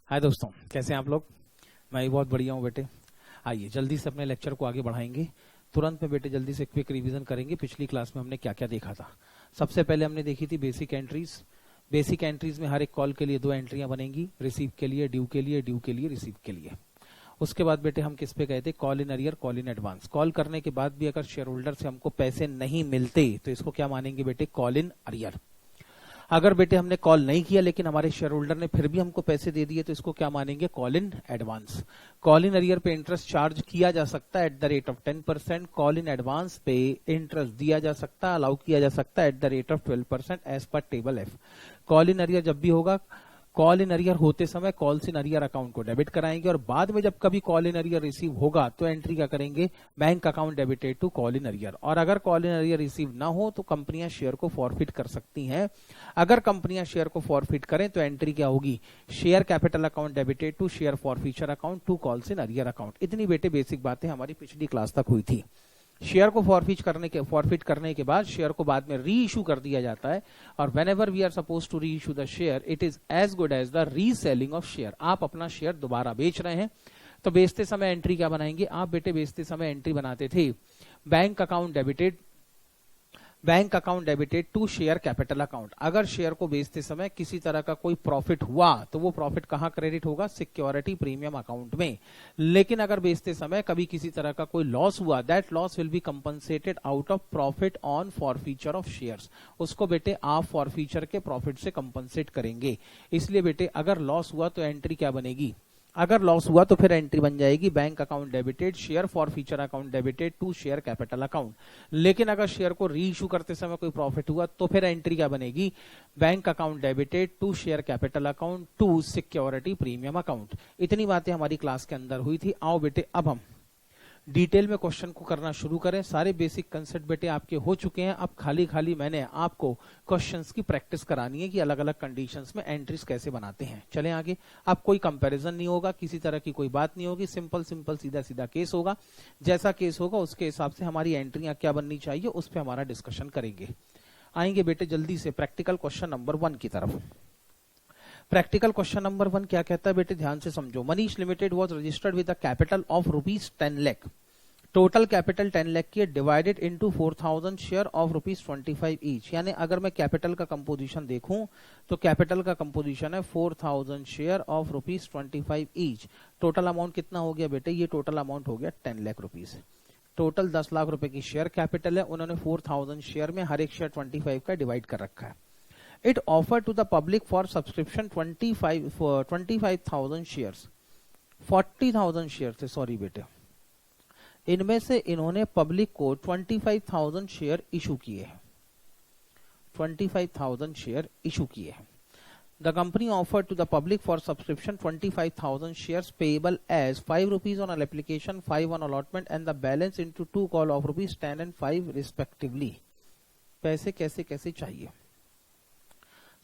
हाय दोस्तों, कैसे हैं आप लोग। मैं भी बहुत बढ़िया हूँ बेटे। आइए जल्दी से अपने लेक्चर को आगे बढ़ाएंगे। तुरंत में बेटे जल्दी से क्विक रिवीजन करेंगे पिछली क्लास में हमने क्या क्या देखा था। सबसे पहले हमने देखी थी बेसिक एंट्रीज। बेसिक एंट्रीज में हर एक कॉल के लिए 2 एंट्रियां बनेंगी, रिसीव के लिए, ड्यू के लिए, ड्यू के लिए, रिसीव के लिए। उसके बाद बेटे हम किस पे गए थे, call in arrear, call in advance. Call करने के बाद भी अगर शेयर होल्डर से हमको पैसे नहीं मिलते तो इसको क्या मानेंगे बेटे, कॉल इन अरियर। अगर बेटे हमने कॉल नहीं किया लेकिन हमारे शेयर होल्डर ने फिर भी हमको पैसे दे दिए तो इसको क्या मानेंगे, call in advance. Call in arrear पे इंटरेस्ट चार्ज किया जा सकता है @ 10%। कॉल इन एडवांस पे इंटरेस्ट दिया जा सकता है, अलाउ किया जा सकता है @ 12% as per table F. Call in arrear जब भी होगा, कॉल इन अरियर होते समय कॉल्स इन अरियर अकाउंट को डेबिट कराएंगे और बाद में जब कभी कॉल इन अरियर रिसीव होगा तो एंट्री क्या करेंगे, bank account debited to call in arrear. और अगर कॉल इन अरियर रिसीव ना हो तो कंपनियां शेयर को फॉरफिट कर सकती हैं। अगर कंपनियां शेयर को फॉरफिट करें तो एंट्री क्या होगी, share capital account debited to share forfeiture account to calls in arrear account. इतनी बेटे बेसिक बातें हमारी पिछली क्लास तक हुई थी। शेयर को फॉरफिट करने के बाद शेयर को बाद में री इशू कर दिया जाता है और whenever we are suppose to reissue the share it is as good as the reselling of share. आप अपना शेयर दोबारा बेच रहे हैं तो बेचते समय एंट्री क्या बनाएंगे, आप बेटे बेचते समय एंट्री बनाते थे bank account debited to share capital account. अगर शेयर को बेचते समय किसी तरह का कोई प्रॉफिट हुआ तो वो प्रॉफिट कहां क्रेडिट होगा, सिक्योरिटी प्रीमियम अकाउंट में। लेकिन अगर बेचते समय कभी किसी तरह का कोई लॉस हुआ, that loss will be compensated out of profit on forfeiture of shares. उसको बेटे आप फॉरफीचर के प्रॉफिट से कंपनसेट करेंगे। इसलिए बेटे अगर लॉस हुआ तो एंट्री क्या बनेगी, अगर लॉस हुआ तो फिर एंट्री बन जाएगी bank account debited share forfeiture account debited to share capital account. लेकिन अगर शेयर को री इशू करते समय कोई प्रॉफिट हुआ तो फिर एंट्री क्या बनेगी, bank account debited to share capital account to security premium account. इतनी बातें हमारी क्लास के अंदर हुई थी। आओ बेटे अब हम डिटेल में क्वेश्चन को करना शुरू करें। सारे बेसिक कंसेप्ट बेटे आपके हो चुके हैं। अब खाली मैंने आपको क्वेश्चंस की प्रैक्टिस करानी है कि अलग अलग कंडीशंस में एंट्रीज कैसे बनाते हैं। चलें आगे। अब कोई कंपैरिजन नहीं होगा, किसी तरह की कोई बात नहीं होगी, सिंपल सीधा सीधा केस होगा। जैसा केस होगा उसके हिसाब से हमारी एंट्रियां क्या बननी चाहिए उस पर हमारा डिस्कशन करेंगे। आएंगे बेटे जल्दी से प्रैक्टिकल क्वेश्चन नंबर 1 की तरफ। प्रैक्टिकल क्वेश्चन नंबर 1 क्या कहता है बेटे, ध्यान से समझो। Manish limited was registered with a capital of ₹10 lakh. Total capital 10 lakh की divided into 4000 share of ₹25 each. यानी अगर मैं कैपिटल का कंपोजिशन देखूं तो कैपिटल का कंपोजिशन है 4000 share of ₹25 each. Total amount कितना हो गया बेटे, ये टोटल अमाउंट हो गया 10 लाख रुपीज। टोटल 10 लाख रुपए की शेयर कैपिटल है, उन्होंने 4000 शेयर में हर एक शेयर 25 का डिवाइड कर रखा है। It offered to the public for subscription 25,000 shares, 40,000 share थे, सॉरी बेटे। इनमें से इन्होंने पब्लिक को 25,000 शेयर इशू किए हैं, 25,000 शेयर इशू किए हैं। The company offered to the public for subscription 25,000 shares payable as ₹5 on application, 5 on allotment and the balance into 2 call of ₹10 and 5 respectively। पैसे कैसे कैसे चाहिए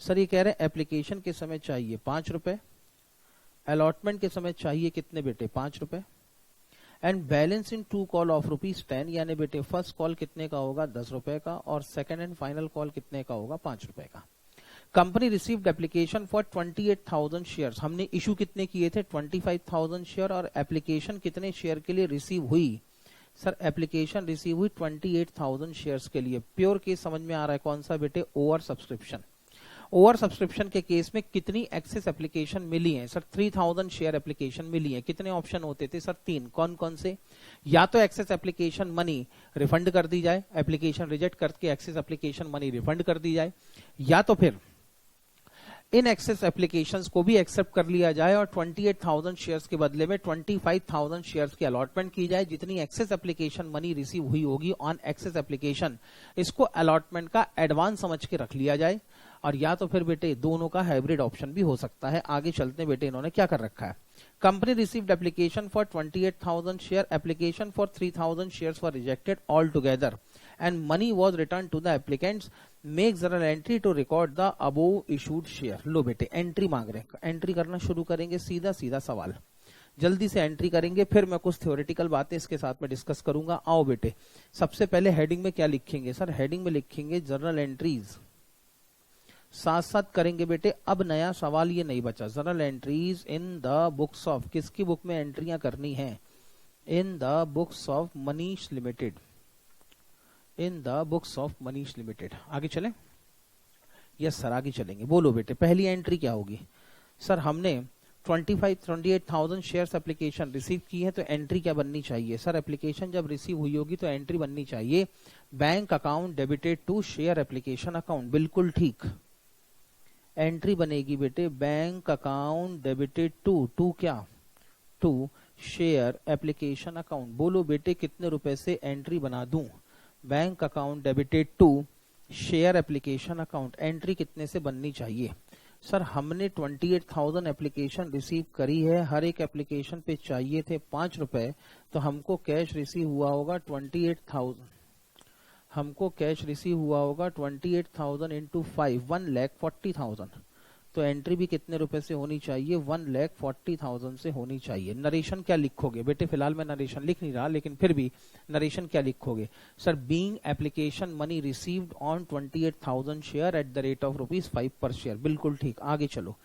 सर, ये कह रहे हैं एप्लीकेशन के समय चाहिए ₹5, अलॉटमेंट के समय चाहिए कितने बेटे, ₹5, and balance in 2 call of ₹10। यानी बेटे फर्स्ट कॉल कितने का होगा, ₹10 का, और सेकंड एंड फाइनल कॉल कितने का होगा, ₹5 का। Company received application for 28,000 shares. हमने इशू कितने किए थे, 25,000 शेयर, और एप्लीकेशन कितने शेयर के लिए रिसीव हुई, सर एप्लीकेशन रिसीव हुई 28,000 शेयर्स के लिए। प्योर केस समझ में आ रहा है कौन सा बेटे, ओवर सब्सक्रिप्शन। ओवर सब्सक्रिप्शन के केस में कितनी एक्सेस एप्लीकेशन मिली है, सर 3000 शेयर एप्लीकेशन मिली है। कितने ऑप्शन होते थे सर, 3। कौन कौन से, या तो एक्सेस एप्लीकेशन मनी रिफंड कर दी जाए, एप्लीकेशन रिजेक्ट करके एक्सेस एप्लीकेशन मनी रिफंड कर दी जाए, या तो फिर इन एक्सेस एप्लीकेशंस को भी एक्सेप्ट कर लिया जाए और 28,000 शेयर्स के बदले में 25,000 शेयर्स की अलॉटमेंट की जाए। जितनी एक्सेस एप्लीकेशन मनी रिसीव हुई होगी ऑन एक्सेस एप्लीकेशन, इसको अलॉटमेंट का एडवांस समझ के रख लिया जाए। और या तो फिर बेटे दोनों का हाइब्रिड ऑप्शन भी हो सकता है। आगे चलते बेटे इन्होंने क्या कर रखा है, company received application for 28,000 share, application for 3,000 shares were rejected all together and money was return to the applicants, make journal entry to record the above issued share. लो बेटे एंट्री मांग रहे हैं, एंट्री करना शुरू करेंगे। सीधा सीधा सवाल, जल्दी से एंट्री करेंगे, फिर मैं कुछ थ्योरेटिकल बातें इसके साथ में डिस्कस करूंगा। आओ बेटे सबसे पहले हेडिंग में क्या लिखेंगे, सर हेडिंग में लिखेंगे जर्नल एंट्रीज। साथ साथ करेंगे बेटे। अब नया सवाल ये नहीं बचा, journal entries in the books of, किसकी बुक में एंट्रियां करनी है? In the books of Manish limited, in the books of Manish limited. आगे चलें? यस सर आगे चलेंगे। बोलो बेटे पहली एंट्री क्या होगी? सर हमने 28,000 शेयर्स एप्लीकेशन रिसीव की है, तो एंट्री क्या बननी चाहिए? सर एप्लीकेशन जब रिसीव हुई होगी तो एंट्री बननी चाहिए bank account debited to share application account. बिल्कुल ठीक, एंट्री बनेगी बेटे बैंक अकाउंट डेबिटेड टू क्या? To share application account. बोलो बेटे कितने रुपए से एंट्री बना दूं? Bank account debited to share application account. Entry कितने से बननी चाहिए? सर हमने 28,000 एप्लीकेशन रिसीव करी है, हर एक एप्लीकेशन पे चाहिए थे 5 रुपए, तो हमको कैश रिसीव हुआ होगा 28,000, हमको कैश रिसीव हुआ होगा 28,000 इंटू 5, 1,40,000। तो एंट्री भी कितने रुपए से होनी चाहिए? 1,40,000 से होनी चाहिए। नरेशन क्या लिखोगे बेटे? फिलहाल मैं नरेशन लिख नहीं रहा, लेकिन फिर भी नरेशन क्या लिखोगे? Sir being application money received on 28,000 share eight the rate of ₹5 पर शेयर। बिल्कुल ठीक, आगे चलो।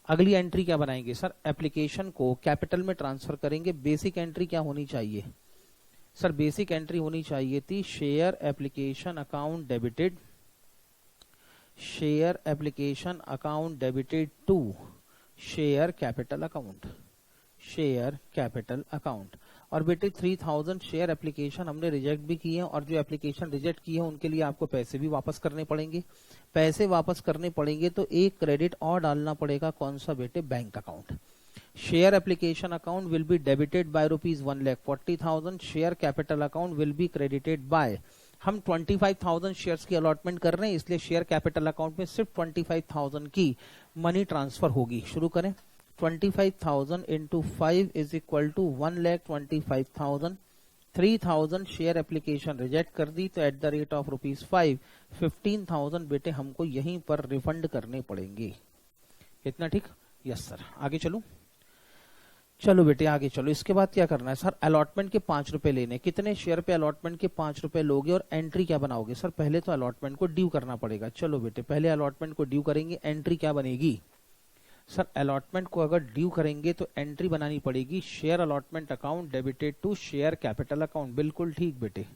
अगली एंट्री क्या बनाएंगे? सर एप्लीकेशन को कैपिटल में ट्रांसफर करेंगे। बेसिक एंट्री क्या होनी चाहिए? सर बेसिक एंट्री होनी चाहिए थी share application account debited, share application account debited to share capital account, share capital account. और बेटे 3,000 शेयर एप्लीकेशन हमने रिजेक्ट भी की है, और जो एप्लीकेशन रिजेक्ट की है उनके लिए आपको पैसे भी वापस करने पड़ेंगे। पैसे वापस करने पड़ेंगे तो एक क्रेडिट और डालना पड़ेगा, कौन सा बेटे? Bank account. Share application account will be debited bye ₹1,40,000, share capital account will be credited bye, हम 25,000 शेयर्स की अलॉटमेंट कर रहे हैं, इसलिए शेयर कैपिटल अकाउंट में सिर्फ 25,000 की मनी ट्रांसफर होगी। शुरू करें। 25,000 into 5 is equal to 1,25,000। 3,000 share application reject कर दी, तो एट द रेट ऑफ ₹5 15,000 बेटे हमको यहीं पर रिफंड करने पड़ेंगे। इतना ठीक? Yes sir. आगे चलो, चलो बेटे आगे चलो। इसके बाद क्या करना है? सर अलॉटमेंट के 5 रुपए लेने। कितने शेयर पे अलॉटमेंट के 5 रुपए लोगे और एंट्री क्या बनाओगे? सर पहले तो अलॉटमेंट को ड्यू करना पड़ेगा। चलो बेटे पहले अलॉटमेंट को ड्यू करेंगे। एंट्री क्या बनेगी? सर अलॉटमेंट को अगर ड्यू करेंगे तो एंट्री बनानी पड़ेगी share allotment account debited to share capital account. बिल्कुल ठीक बेटे,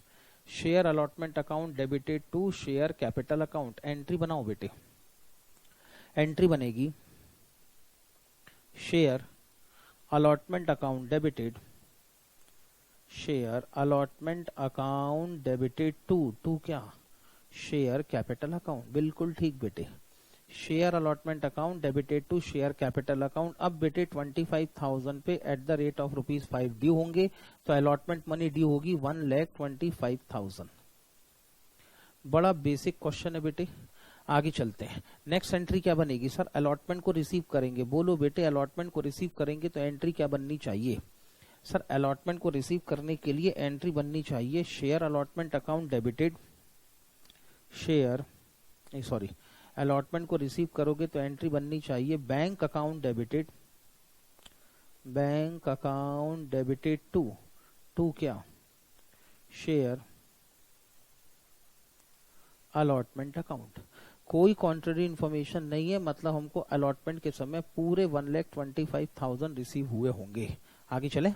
share allotment account debited to share capital account. Entry बनाओ बेटे। एंट्री बनेगी share allotment account debited, share allotment account debited to क्या? Share capital account. बिल्कुल ठीक बेटे, share allotment account debited to share capital account. अब बेटे 25,000 पे at the rate of ₹5 due होंगे, तो अलॉटमेंट मनी ड्यू होगी 1,25,000। बड़ा बेसिक क्वेश्चन है बेटे। आगे चलते हैं। नेक्स्ट एंट्री क्या बनेगी? सर अलॉटमेंट को रिसीव करेंगे। बोलो बेटे अलॉटमेंट को रिसीव करेंगे तो एंट्री क्या बननी चाहिए? सर अलॉटमेंट को रिसीव करने के लिए एंट्री बननी चाहिए share allotment account debited, share sorry allotment को रिसीव करोगे तो एंट्री बननी चाहिए bank account debited, bank account debited to क्या? Share allotment account. कोई कॉन्ट्ररी इन्फॉर्मेशन नहीं है, मतलब हमको अलॉटमेंट के समय पूरे 1,25,000 रिसीव हुए होंगे। आगे चले?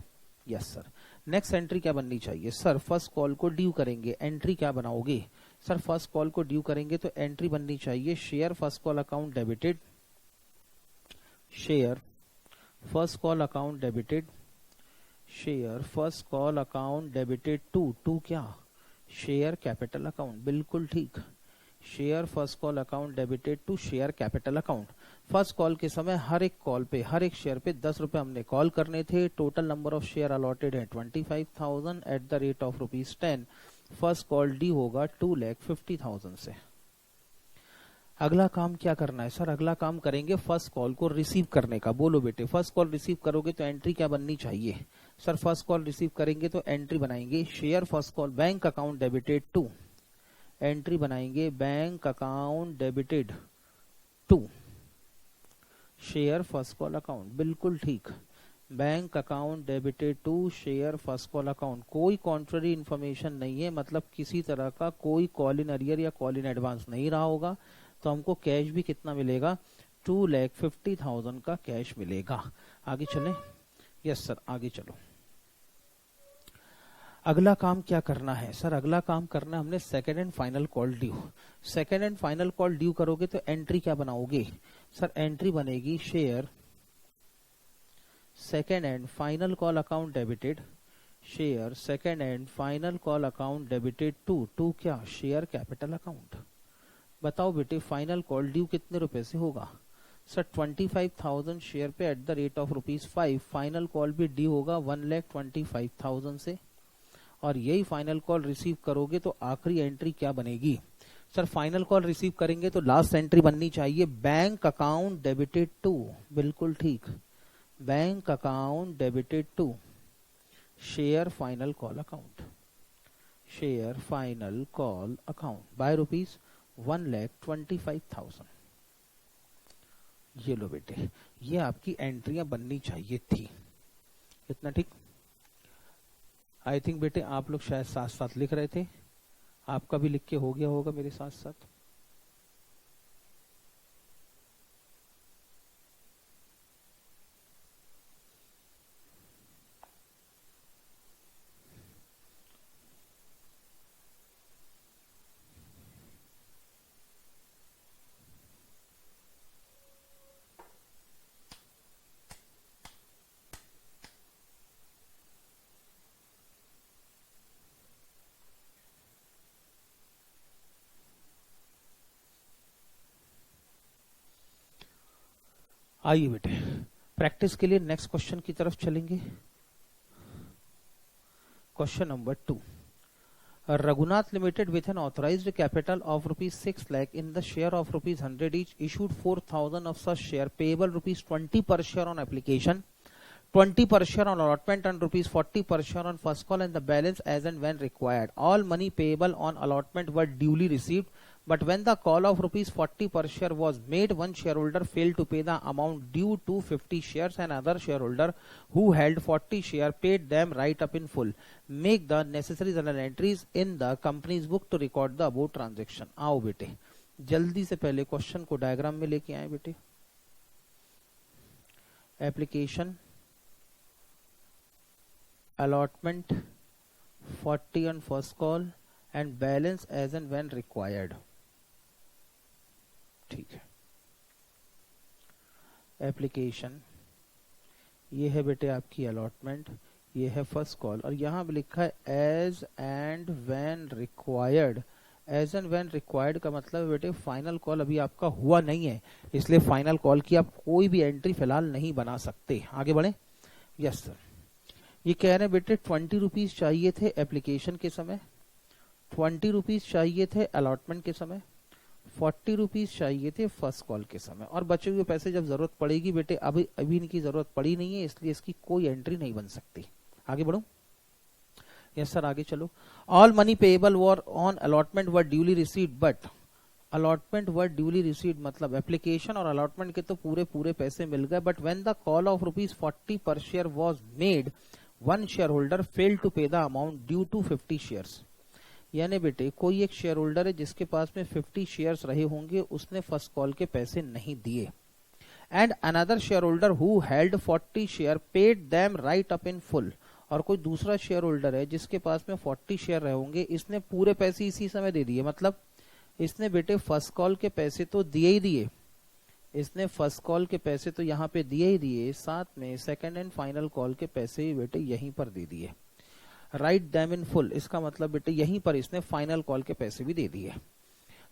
Yes sir. नेक्स्ट एंट्री क्या बननी चाहिए? सर फर्स्ट कॉल को ड्यू करेंगे। एंट्री क्या बनाओगे? सर फर्स्ट कॉल को ड्यू करेंगे तो एंट्री बननी चाहिए share first call account debited, share first call account debited, share first call account debited to क्या? Share capital account. बिल्कुल ठीक, share first call account debited to share capital account. First call के समय हर एक call पे, हर एक share पे 10 रुपए हमने कॉल करने थे। Total number of share allotted है 25,000 eight the rate of ₹10। First call D होगा 2,50,000 से। अगला काम क्या करना है? सर अगला काम करेंगे फर्स्ट कॉल को रिसीव करने का। बोलो बेटे फर्स्ट कॉल रिसीव करोगे तो एंट्री क्या बननी चाहिए? सर फर्स्ट कॉल रिसीव करेंगे तो एंट्री बनाएंगे share first call bank account debited to, entry बनाएंगे bank account debited to share first call account. बिल्कुल ठीक, bank account debited to share first call account. कोई कॉन्ट्ररी इन्फॉर्मेशन नहीं है, मतलब किसी तरह का कोई कॉल इन अरियर या कॉल इन एडवांस नहीं रहा होगा, तो हमको कैश भी कितना मिलेगा, 2,50,000 का कैश मिलेगा। आगे चलें। यस सर आगे चलो। अगला काम क्या करना है सर, अगला काम करना है हमने second and final call due. Second and final call due करोगे तो एंट्री क्या बनाओगे सर, एंट्री बनेगी share second and final call account debited, share second and final call account debited to क्या, शेयर कैपिटल अकाउंट। बताओ बेटे final call due कितने रुपए से होगा सर, 25,000 शेयर पे at the rate of ₹5। Final call भी ड्यू होगा 1,25,000 से, और यही फाइनल कॉल रिसीव करोगे तो आखिरी एंट्री क्या बनेगी सर, फाइनल कॉल रिसीव करेंगे तो लास्ट एंट्री बननी चाहिए बैंक अकाउंट डेबिटेड टू, बिल्कुल ठीक, bank account debited to share final call account, share final call account by ₹1,25,000। ये लो बेटे, ये आपकी एंट्रियां बननी चाहिए थी, इतना ठीक। आई थिंक बेटे आप लोग शायद साथ साथ लिख रहे थे, आपका भी लिख के हो गया होगा मेरे साथ साथ। आइए बेटे प्रैक्टिस के लिए नेक्स्ट क्वेश्चन की तरफ चलेंगे। Question number 2, Raghunath Limited with an authorized capital of ₹6 lakh in the share of ₹100 each issued 4,000 of such share payable ₹20 per share on application, 20 per share on allotment and ₹40 per share on first call, and the balance as and when required. All money payable on allotment were duly received, but when the call of ₹40 per share was made, one shareholder failed to pay the amount due to 50 shares, and other shareholder who held 40 share paid them right up in full. Make the necessary journal entries in the company's book to record the above transaction. आओ बेटे जल्दी से पहले question को diagram में लेके आए बेटे। Application, allotment, 40 on first call and balance as and when required। ठीक है, एप्लीकेशन ये है बेटे आपकी अलॉटमेंट, ये है फर्स्ट कॉल, और यहां पे लिखा है as and when required. As and when required का मतलब बेटे फाइनल कॉल अभी आपका हुआ नहीं है, इसलिए फाइनल कॉल की आप कोई भी एंट्री फिलहाल नहीं बना सकते। आगे बढ़े। यस सर, ये कह रहे हैं बेटे 20 रुपीज चाहिए थे एप्लीकेशन के समय, 20 रुपीज चाहिए थे अलॉटमेंट के समय, 40 रुपीज चाहिए थे फर्स्ट कॉल के समय, और बचे हुए पैसे जब जरूरत पड़ेगी बेटे, अभी इनकी जरूरत पड़ी नहीं है, इसलिए इसकी कोई एंट्री नहीं बन सकती। आगे बढ़ो। यस सर आगे चलो। All money payable were on allotment were duly received, but allotment were duly received मतलब एप्लीकेशन और अलॉटमेंट के तो पूरे पैसे मिल गए, but when the call of ₹40 per share was made, one share holder fail to pay the amount due to 50 shares. यानी बेटे कोई एक शेयर होल्डर है जिसके पास में 50 शेयर्स रहे होंगे, उसने फर्स्ट कॉल के पैसे नहीं दिए, and another share holder who held 40 share paid them right up in full. और कोई दूसरा शेयर होल्डर है जिसके पास में 40 शेयर रहे होंगे, इसने पूरे पैसे इसी समय दे दिए, मतलब इसने बेटे फर्स्ट कॉल के पैसे तो दिए ही दिए, इसने फर्स्ट कॉल के पैसे तो यहाँ पे दिए ही दिए, साथ में सेकंड एंड फाइनल कॉल के पैसे भी बेटे यहीं पर दे दिए, राइट दैम इन फुल। इसका मतलब बेटे यहीं पर इसने फाइनल कॉल के पैसे भी दे दिए।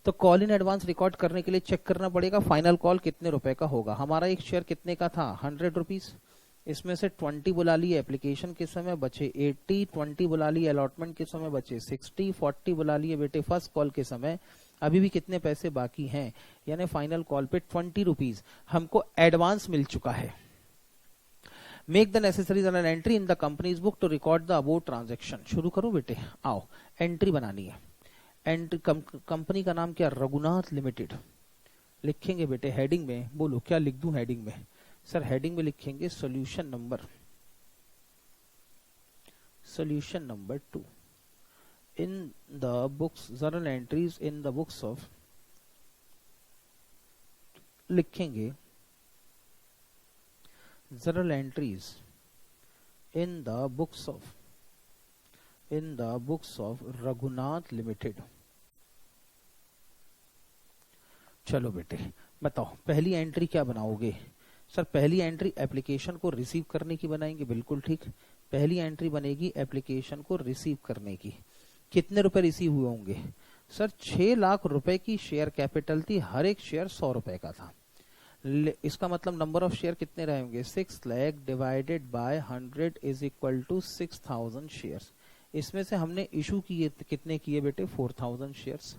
तो कॉल इन एडवांस रिकॉर्ड करने के लिए चेक करना पड़ेगा फाइनल कॉल कितने रुपए का होगा। हमारा एक शेयर कितने का था, 100 रुपीज, इसमें से 20 बुला लिए एप्लीकेशन के समय, बचे 80, 20 बुला लिए अलॉटमेंट के समय, बचे 60, 40 बुला लिए बेटे फर्स्ट कॉल के समय, अभी भी कितने पैसे बाकी हैं, यानी फाइनल कॉल पे 20 रुपीज हमको एडवांस मिल चुका है। Make the necessary journal entry in the companies book to record the above transaction. शुरू करो बेटे, आओ एंट्री बनानी है। एंट्री कंपनी का नाम क्या, रघुनाथ लिमिटेड लिखेंगे बेटे हेडिंग में। बोलो क्या लिख दूं हेडिंग में सर, हेडिंग में लिखेंगे solution number 2 in the books journal entries in the books of लिखेंगे journal entries in the books of Raghunath limited. चलो बेटे बताओ पहली एंट्री क्या बनाओगे? सर पहली एंट्री एप्लीकेशन को रिसीव करने की बनाएंगे, बिल्कुल ठीक। पहली एंट्री बनेगी एप्लीकेशन को रिसीव करने की। कितने रुपए रिसीव हुए होंगे? सर 6 लाख रुपए की शेयर कैपिटल थी, हर एक शेयर 100 रुपए का था। इसका मतलब नंबर ऑफ शेयर कितने रहे होंगे? 6 lakh divided by 100 is equal to 6000 shares. इसमें से हमने इशू किए कितने किए बेटे? 4000 शेयर्स।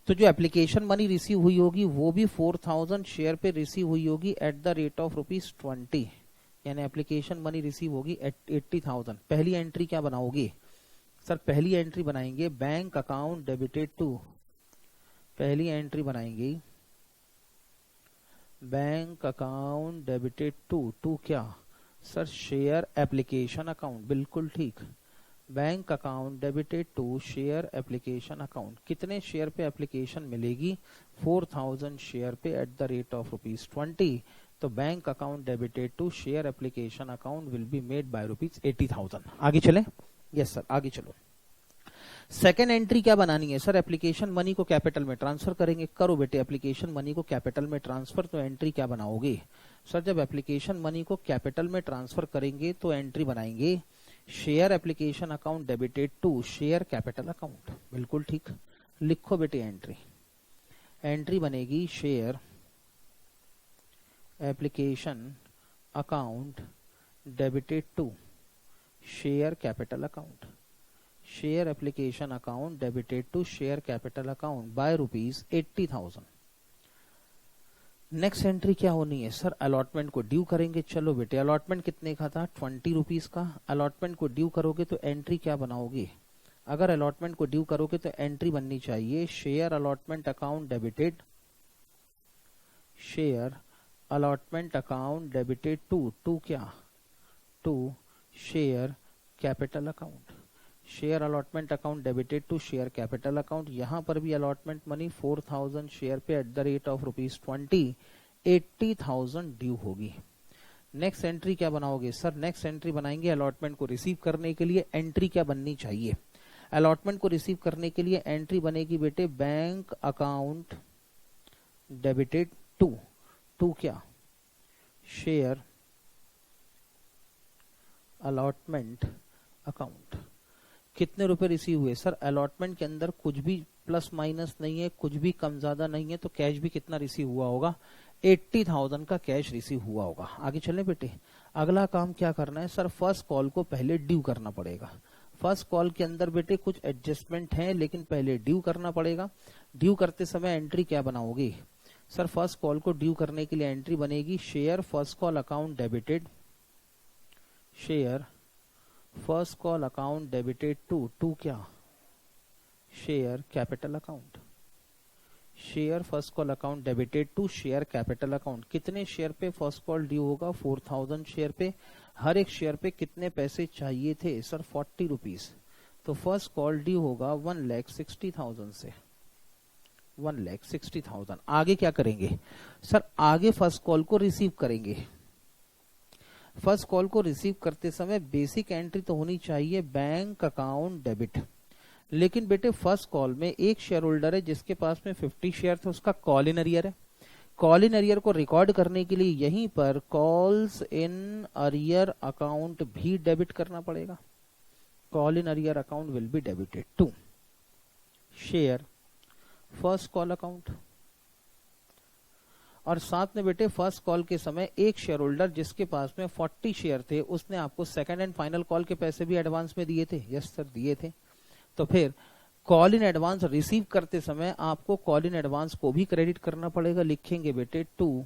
तो जो एप्लीकेशन मनी रिसीव हुई होगी वो भी 4000 शेयर पे रिसीव हुई होगी एट द रेट ऑफ ₹20, यानी एप्लीकेशन मनी रिसीव होगी एट 80,000। पहली एंट्री क्या बनाओगे? सर पहली एंट्री बनाएंगे बैंक अकाउंट डेबिटेड टू, पहली एंट्री बनाएंगे बैंक अकाउंट डेबिटेड टू क्या? सर शेयर एप्लीकेशन अकाउंट, बिल्कुल ठीक। Bank account debited to share application account. कितने शेयर पे एप्लीकेशन मिलेगी? 4000 शेयर पे एट द रेट ऑफ ₹20। तो bank account debited to share application account will be made by ₹80,000। आगे चले? यस सर आगे चलो। सेकेंड एंट्री क्या बनानी है? सर एप्लीकेशन मनी को कैपिटल में ट्रांसफर करेंगे। करो बेटे एप्लीकेशन मनी को कैपिटल में ट्रांसफर। तो एंट्री क्या बनाओगे? सर जब एप्लीकेशन मनी को कैपिटल में ट्रांसफर करेंगे तो एंट्री बनाएंगे share application account debited to share capital account, बिल्कुल ठीक। लिखो बेटे एंट्री, एंट्री बनेगी share application account debited to share capital account, share application account debited to share capital account by ₹80,000। Next entry क्या होनी है? सर अलॉटमेंट को due करेंगे। चलो बेटे अलॉटमेंट कितने का था? ₹20 का। अलॉटमेंट को ड्यू करोगे तो एंट्री क्या बनाओगे? अगर अलॉटमेंट को ड्यू करोगे तो एंट्री बननी चाहिए share allotment account debited, share allotment account debited to क्या? To share capital account, share allotment account debited to share capital account. यहां पर भी अलॉटमेंट मनी 4000 शेयर पे at the rate of ₹20, 80,000 due होगी। नेक्स्ट एंट्री क्या बनाओगे? Sir next entry बनाएंगे allotment को रिसीव करने के लिए। एंट्री क्या बननी चाहिए? अलॉटमेंट को रिसीव करने के लिए एंट्री बनेगी बेटे बैंक अकाउंट डेबिटेड टू क्या? Share allotment account. कितने रुपए रिसीव हुए? सर अलॉटमेंट के अंदर कुछ भी प्लस माइनस नहीं है, कुछ भी कम ज्यादा नहीं है, तो कैश भी कितना रिसीव हुआ होगा? 80,000 का कैश रिसीव हुआ होगा। आगे चले बेटे, अगला काम क्या करना है? सर फर्स्ट कॉल को पहले ड्यू करना पड़ेगा। फर्स्ट कॉल के अंदर बेटे कुछ एडजस्टमेंट है लेकिन पहले ड्यू करना पड़ेगा। ड्यू करते समय एंट्री क्या बनाओगे? सर फर्स्ट कॉल को ड्यू करने के लिए एंट्री बनेगी share first call account debited, share first call account debited to क्या? Share capital account, share first call account debited to share capital account. कितने शेयर पे फर्स्ट कॉल ड्यू होगा? 4000 share पे। हर एक शेयर पे कितने पैसे चाहिए थे? Sir 40 rupees. तो फर्स्ट कॉल ड्यू होगा 1,60,000 से, 1,60,000। आगे क्या करेंगे? सर आगे फर्स्ट कॉल को रिसीव करेंगे। फर्स्ट कॉल को रिसीव करते समय बेसिक एंट्री तो होनी चाहिए बैंक अकाउंट डेबिट। लेकिन बेटे फर्स्ट कॉल में एक शेयर होल्डर है जिसके पास में 50 शेयर थे, उसका कॉल इन अरियर है। कॉल इन अरियर को रिकॉर्ड करने के लिए यहीं पर कॉल्स इन अरियर अकाउंट भी डेबिट करना पड़ेगा। Call in arrear account will be debited to share first call account. और साथ में बेटे फर्स्ट कॉल के समय एक शेयर होल्डर जिसके पास में 40 शेयर थे उसने आपको सेकंड एंड फाइनल कॉल के पैसे भी एडवांस में दिए थे। यस सर दिए थे। तो फिर कॉल इन एडवांस रिसीव करते समय आपको कॉल इन एडवांस को भी क्रेडिट करना पड़ेगा। लिखेंगे बेटे टू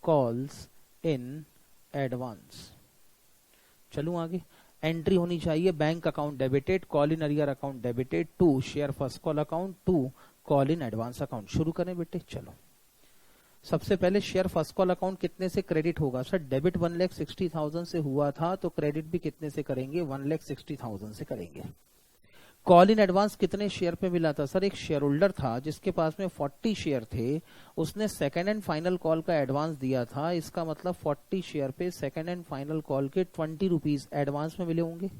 कॉल्स इन एडवांस। चलूं आगे, एंट्री होनी चाहिए bank account debited, call in arrear account debited to share first call account to call in advance account. शुरू करें बेटे। चलो सबसे पहले शेयर फर्स्ट कॉल अकाउंट कितने से क्रेडिट होगा? सर डेबिट 1,60,000 से हुआ था तो क्रेडिट भी कितने से करेंगे? 1,60,000 से करेंगे। कॉल इन एडवांस कितने शेयर पे मिला था सर? एक शेयर होल्डर था जिसके पास में 40 शेयर थे, उसने सेकंड एंड फाइनल कॉल का एडवांस दिया था। इसका मतलब 40 शेयर पे सेकंड एंड फाइनल कॉल के 20 रुपीज एडवांस में मिले होंगे।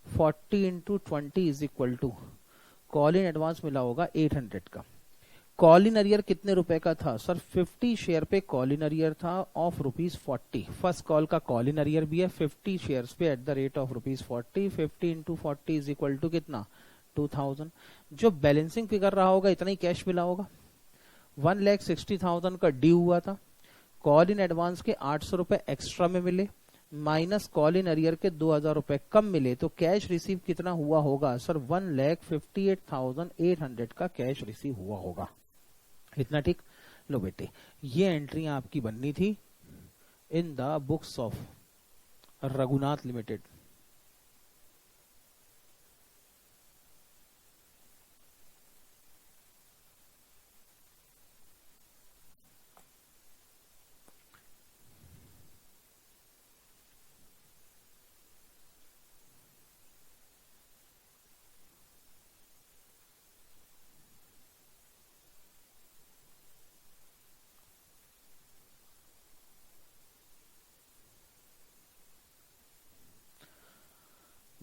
40 into 20 is equal to call in advance मिला होगा 800 का। कॉल इन अरियर कितने रुपए का था सर? 50 शेयर पे कॉल इन अरियर था ऑफ ₹40। फर्स्ट कॉल का कॉल इन अरियर भी है 50 शेयर्स पे at the rate of ₹40। 50 into 40 is equal to कितना? 2000। जो बैलेंसिंग फिगर रहा होगा इतना ही कैश मिला होगा। 1,60,000 का ड्यू हुआ था, कॉल इन एडवांस के 800 रुपए एक्स्ट्रा में मिले, माइनस कॉल इन अरियर के 2,000 रुपए कम मिले, तो कैश रिसीव कितना हुआ होगा सर? 1,58,800 का कैश रिसीव हुआ होगा। इतना ठीक। लो बेटे, ये एंट्री आपकी बननी थी in the books of Raghunath limited.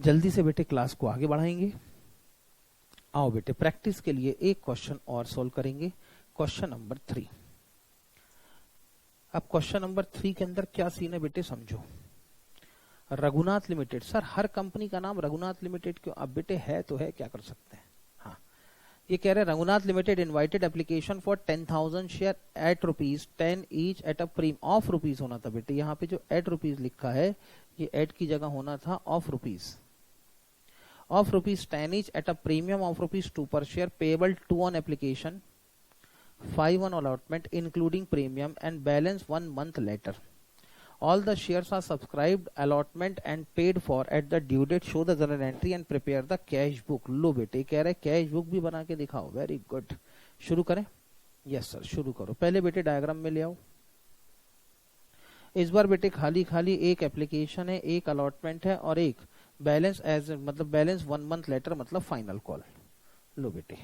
जल्दी से बेटे क्लास को आगे बढ़ाएंगे। आओ बेटे, प्रैक्टिस के लिए एक क्वेश्चन और सॉल्व करेंगे, क्वेश्चन नंबर 3। अब क्वेश्चन नंबर 3 के अंदर क्या सीन है बेटे समझो। रघुनाथ लिमिटेड, सर हर कंपनी का नाम रघुनाथ लिमिटेड क्यों? अब बेटे है तो है, क्या कर सकते हैं। हाँ, ये कह रहे हैं Raghunath limited invited application for 10,000 share eight ₹10 each at a premium of rupees होना था बेटे। यहाँ पे जो एट रुपीज लिखा है ये एट की जगह होना था of rupees. of ₹10 each at a premium of ₹2 per share payable to on application, 5 on allotment including premium and balance 1 month later. All the shares are subscribed, allotment and paid for at the due date. Show the journal entry and prepare the cash book. लो बेटे, कह रहे cash book भी बना के दिखाओ। Very good, शुरू करें? Yes sir, शुरू करो। पहले बेटे डायग्राम में ले आओ। इस बार बेटे खाली खाली एक एप्लीकेशन है, एक अलॉटमेंट है और एक बैलेंस एज मतलब बैलेंस 1 मंथ लेटर मतलब फाइनल कॉल। लो बेटे,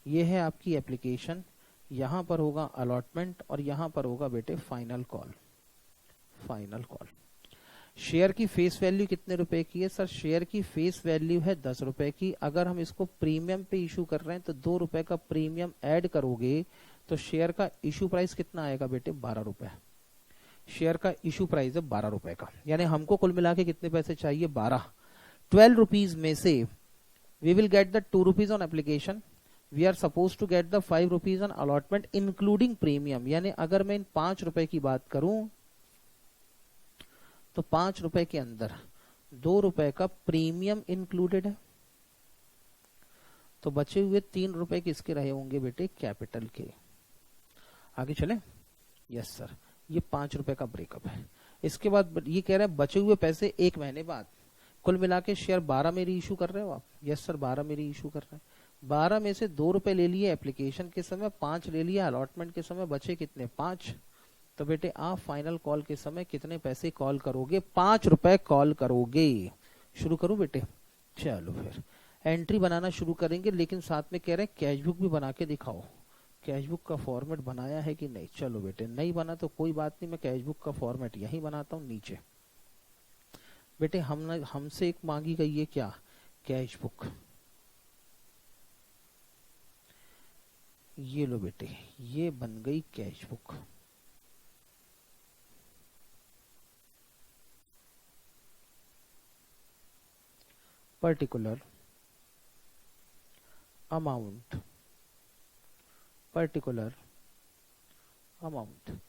ये है आपकी एप्लीकेशन, यहां पर होगा अलॉटमेंट और यहां पर होगा बेटे final call. Final call. Share की फेस वैल्यू कितने रुपए की है सर? शेयर की फेस वैल्यू है 10 रुपए की। अगर हम इसको प्रीमियम पे इशू कर रहे हैं तो 2 रुपए का प्रीमियम ऐड करोगे तो शेयर का इशू प्राइस कितना आएगा बेटे? 12 रुपए। शेयर का इशू प्राइस है 12 रुपए का, यानी हमको कुल मिला के कितने पैसे चाहिए? 12। 12 रुपीज में से we will get the 2 rupees on application, we are suppose to get the 5 rupees on allotment including premium. यानी अगर मैं इन 5 रुपए की बात करूं तो 5 रुपए के अंदर 2 रुपए का प्रीमियम इंक्लूडेड है, तो बचे हुए 3 रुपए किसके रहे होंगे बेटे? कैपिटल के। आगे चले? यस सर, ये 5 रुपए का ब्रेकअप है। इसके बाद ये कह रहे हैं बचे हुए पैसे 1 महीने बाद। कुल मिला के शेयर 12 मेरी इशू कर रहे हो आप? यस सर, 12 मेरी इशू कर रहे हैं। 12 में से 2 रुपए ले लिए एप्लीकेशन के समय, 5 ले लिया अलॉटमेंट के समय, बचे कितने? 5। तो बेटे आप फाइनल कॉल के समय कितने पैसे कॉल करोगे? 5 रुपए कॉल करोगे। शुरू करूं बेटे? चलो फिर एंट्री बनाना शुरू करेंगे, लेकिन साथ में कह रहे हैं कैश बुक भी बना के दिखाओ। कैश बुक का फॉर्मेट बनाया है कि नहीं? चलो बेटे, नहीं बना तो कोई बात नहीं, मैं कैश बुक का फॉर्मेट यही बनाता हूं नीचे। बेटे हमसे एक मांगी गई है क्या? Cash book. ये लो बेटे, ये बन गई cash book. Particular amount, particular amount.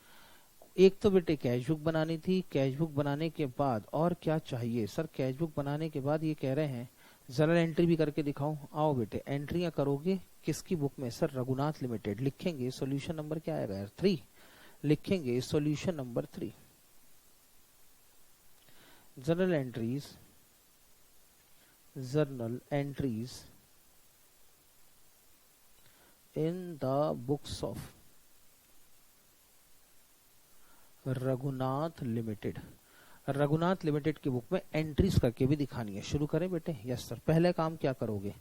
एक तो बेटे कैश बुक बनानी थी। कैश बुक बनाने के बाद और क्या चाहिए सर? कैश बुक बनाने के बाद ये कह रहे हैं जरा एंट्री भी करके दिखाओ। आओ बेटे, एंट्रियां करोगे किसकी बुक में सर? रघुनाथ लिमिटेड। लिखेंगे सॉल्यूशन नंबर क्या आएगा यार? 3। लिखेंगे solution number 3। Journal entries, journal entries in the books of Raghunath limited. Raghunath limited की बुक में एंट्रीज करके भी दिखानी है। शुरू करें बेटे? Yes sir. पहले काम क्या करोगे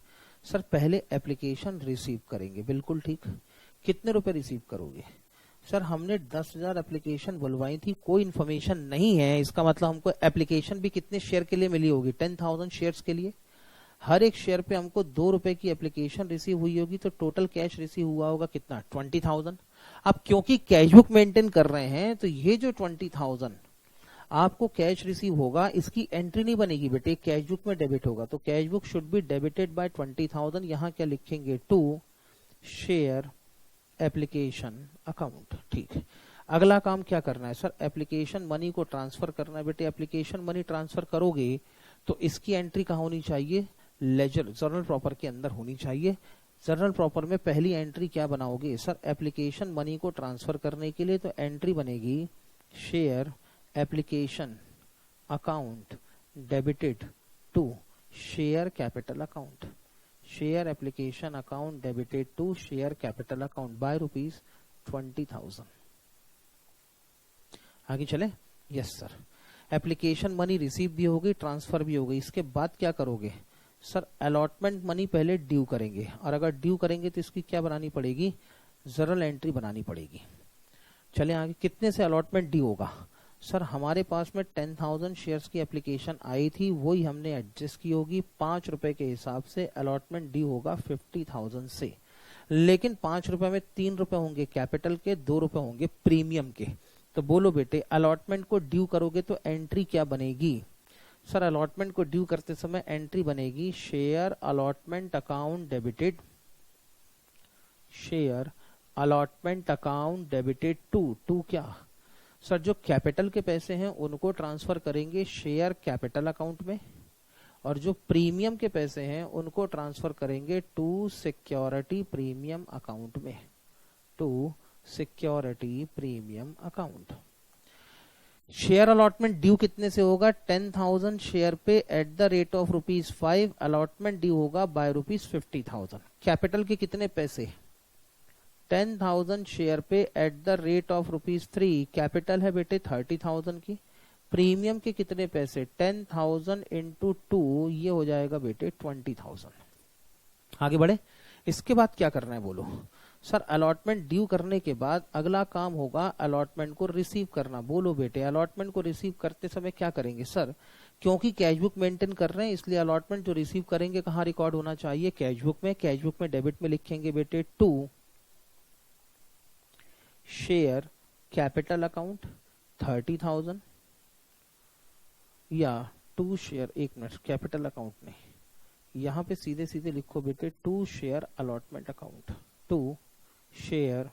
सर? पहले एप्लीकेशन रिसीव करेंगे। बिल्कुल ठीक। कितने रुपए रिसीव करोगे सर? हमने 10,000 एप्लीकेशन बुलवाई थी, कोई इन्फॉर्मेशन नहीं है, इसका मतलब हमको एप्लीकेशन भी कितने शेयर के लिए मिली होगी? 10,000 शेयर्स के लिए। हर एक शेयर पे हमको 2 रुपए की एप्लीकेशन रिसीव हुई होगी, तो टोटल कैश रिसीव हुआ होगा कितना? 20,000। अब क्योंकि कैश बुक मेंटेन कर रहे हैं, तो ये जो 20,000 आपको कैश रिसीव होगा, इसकी एंट्री नहीं बनेगी बेटे, कैश बुक में डेबिट होगा। तो cash book should be debited by 20,000। यहां क्या लिखेंगे? To share application account. ठीक है। अगला काम क्या करना है सर? एप्लीकेशन मनी को ट्रांसफर करना है बेटे। एप्लीकेशन मनी ट्रांसफर करोगे तो इसकी एंट्री कहाँ होनी चाहिए? लेजर जर्नल प्रॉपर के अंदर होनी चाहिए। जर्नल प्रॉपर में पहली एंट्री क्या बनाओगे सर? एप्लीकेशन मनी को ट्रांसफर करने के लिए तो एंट्री बनेगी share application account debited to share capital account. Share application account debited to share capital account by ₹20,000। आगे चले? Yes sir. Application money receive भी होगी, ट्रांसफर भी होगी। इसके बाद क्या करोगे सर? अलॉटमेंट मनी पहले ड्यू करेंगे, और अगर ड्यू करेंगे तो इसकी क्या बनानी पड़ेगी? जर्नल एंट्री बनानी पड़ेगी। चले आगे। कितने से अलॉटमेंट ड्यू होगा सर? हमारे पास में 10,000 शेयर्स की एप्लीकेशन आई थी, वही हमने एडजस्ट की होगी। 5 रुपए के हिसाब से अलॉटमेंट ड्यू होगा 50,000 से। लेकिन 5 रुपए में 3 रुपए होंगे कैपिटल के, 2 रुपए होंगे प्रीमियम के। तो बोलो बेटे, अलॉटमेंट को ड्यू करोगे तो एंट्री क्या बनेगी सर? अलॉटमेंट को ड्यू करते समय एंट्री बनेगी share allotment account debited, share allotment account debited to क्या सर? जो कैपिटल के पैसे हैं उनको ट्रांसफर करेंगे शेयर कैपिटल अकाउंट में, और जो प्रीमियम के पैसे हैं उनको ट्रांसफर करेंगे टू सिक्योरिटी प्रीमियम अकाउंट में, to security premium account. Share allotment due कितने से होगा? 10,000 शेयर पे at the rate of ₹5। Allotment due होगा बाय ₹50,000। कैपिटल के कितने पैसे? 10,000 शेयर पे at the rate of ₹3। Capital है बेटे 30,000 की। प्रीमियम के कितने पैसे? 10,000 इंटू 2, ये हो जाएगा बेटे 20,000। आगे बढ़े। इसके बाद क्या करना है बोलो सर? अलॉटमेंट ड्यू करने के बाद अगला काम होगा अलॉटमेंट को रिसीव करना। बोलो बेटे, अलॉटमेंट को रिसीव करते समय क्या करेंगे सर? क्योंकि कैश बुक मेंटेन कर रहे हैं, इसलिए अलॉटमेंट जो रिसीव करेंगे कहाँ रिकॉर्ड होना चाहिए? कैश बुक में। कैश बुक में डेबिट में लिखेंगे बेटे टू शेयर कैपिटल अकाउंट 30,000, या टू शेयर, एक मिनट, कैपिटल अकाउंट नहीं, यहां पे सीधे सीधे लिखो बेटे to share allotment account, to share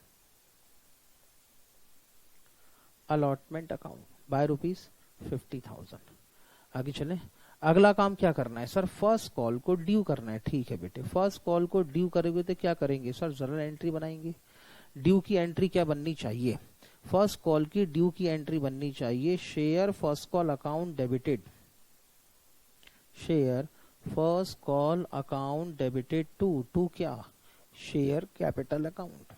allotment account by ₹50,000। आगे चले। अगला काम क्या करना है सर? फर्स्ट कॉल को ड्यू करना है। ठीक है बेटे, फर्स्ट कॉल को ड्यू करोगे तो क्या करेंगे सर? जर्नल एंट्री बनाएंगे। ड्यू की एंट्री क्या बननी चाहिए? फर्स्ट कॉल की ड्यू की एंट्री बननी चाहिए share first call account debited, share first call account debited to क्या? Share capital account.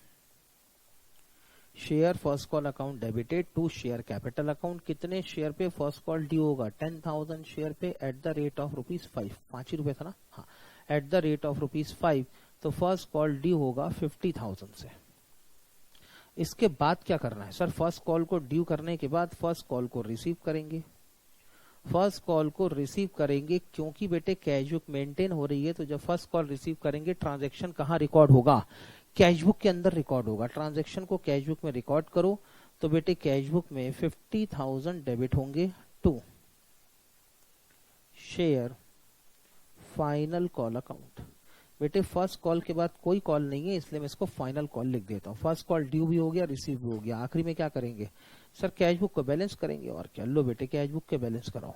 Share first call account debited to share capital account. कितने शेयर पे फर्स्ट कॉल ड्यू होगा? 10,000 share पे at the rate of ₹5। 5 ही रुपए था ना? हाँ, एट द रेट ऑफ ₹5। तो फर्स्ट कॉल ड्यू होगा 50,000 से। इसके बाद क्या करना है सर? फर्स्ट कॉल को ड्यू करने के बाद फर्स्ट कॉल को रिसीव करेंगे। फर्स्ट कॉल को रिसीव करेंगे क्योंकि बेटे कैश बुक मेंटेन हो रही है, तो जब फर्स्ट कॉल रिसीव करेंगे ट्रांजैक्शन कहाँ रिकॉर्ड होगा? कैश बुक के अंदर रिकॉर्ड होगा। ट्रांजैक्शन को कैश बुक में रिकॉर्ड करो तो बेटे कैश बुक में 50,000 डेबिट होंगे to share final call account. बेटे फर्स्ट कॉल के बाद कोई कॉल नहीं है, इसलिए मैं इसको फाइनल कॉल लिख देता हूँ। फर्स्ट कॉल ड्यू भी हो गया, रिसीव भी हो गया। आखिरी में क्या करेंगे सर? कैश बुक को बैलेंस करेंगे। और क्या? लो बेटे कैश बुक के बैलेंस कराओ।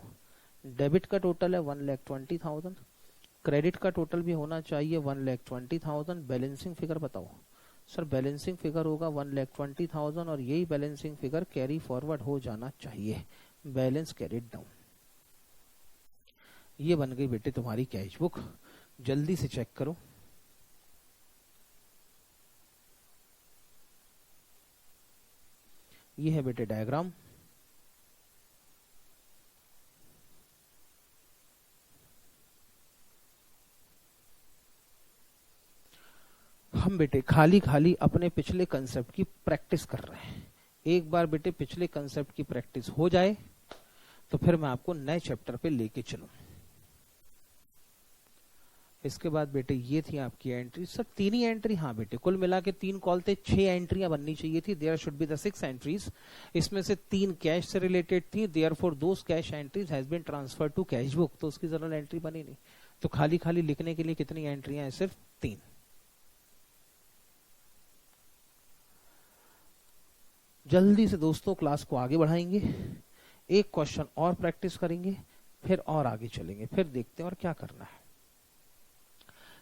डेबिट का टोटल है 1,20,000, क्रेडिट का टोटल भी होना चाहिए 1,20,000। बैलेंसिंग फिगर बताओ सर? बैलेंसिंग फिगर होगा 1,20,000, और यही बैलेंसिंग फिगर कैरी फॉरवर्ड हो जाना चाहिए। Balance carried down. ये बन गई बेटे तुम्हारी कैश बुक। जल्दी से चेक करो। ये है बेटे डायग्राम। हम बेटे खाली खाली अपने पिछले कंसेप्ट की प्रैक्टिस कर रहे हैं। एक बार बेटे पिछले कंसेप्ट की प्रैक्टिस हो जाए तो फिर मैं आपको नए चैप्टर पे लेके चलूं। इसके बाद बेटे ये थी आपकी एंट्री। सर 3 ही एंट्री? हाँ बेटे, कुल मिला के 3 कॉल थे, 6 एंट्रियां बननी चाहिए थी। There should be the 6 entries. इसमें से 3 कैश से रिलेटेड थी, therefore those cash entries has been transfer to cash book, तो उसकी जर्नल एंट्री बनी नहीं। तो खाली खाली लिखने के लिए कितनी एंट्रियां हैं? सिर्फ 3। जल्दी से दोस्तों क्लास को आगे बढ़ाएंगे, एक क्वेश्चन और प्रैक्टिस करेंगे, फिर और आगे चलेंगे, फिर देखते हैं और क्या करना है।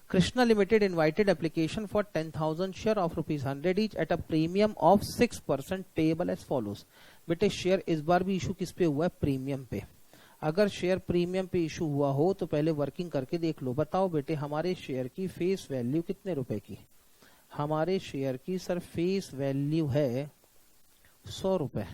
Krishna Limited invited application for 10,000 share of ₹100 each at a premium of 6% payable as follows। बेटे शेयर इस बार भी इशू किस पे हुआ है? प्रीमियम पे। अगर शेयर प्रीमियम पे इशू हुआ हो तो पहले वर्किंग करके देख लो। बताओ बेटे हमारे शेयर की फेस वैल्यू कितने रुपए की? हमारे शेयर की सर फेस वैल्यू है 100 रुपए।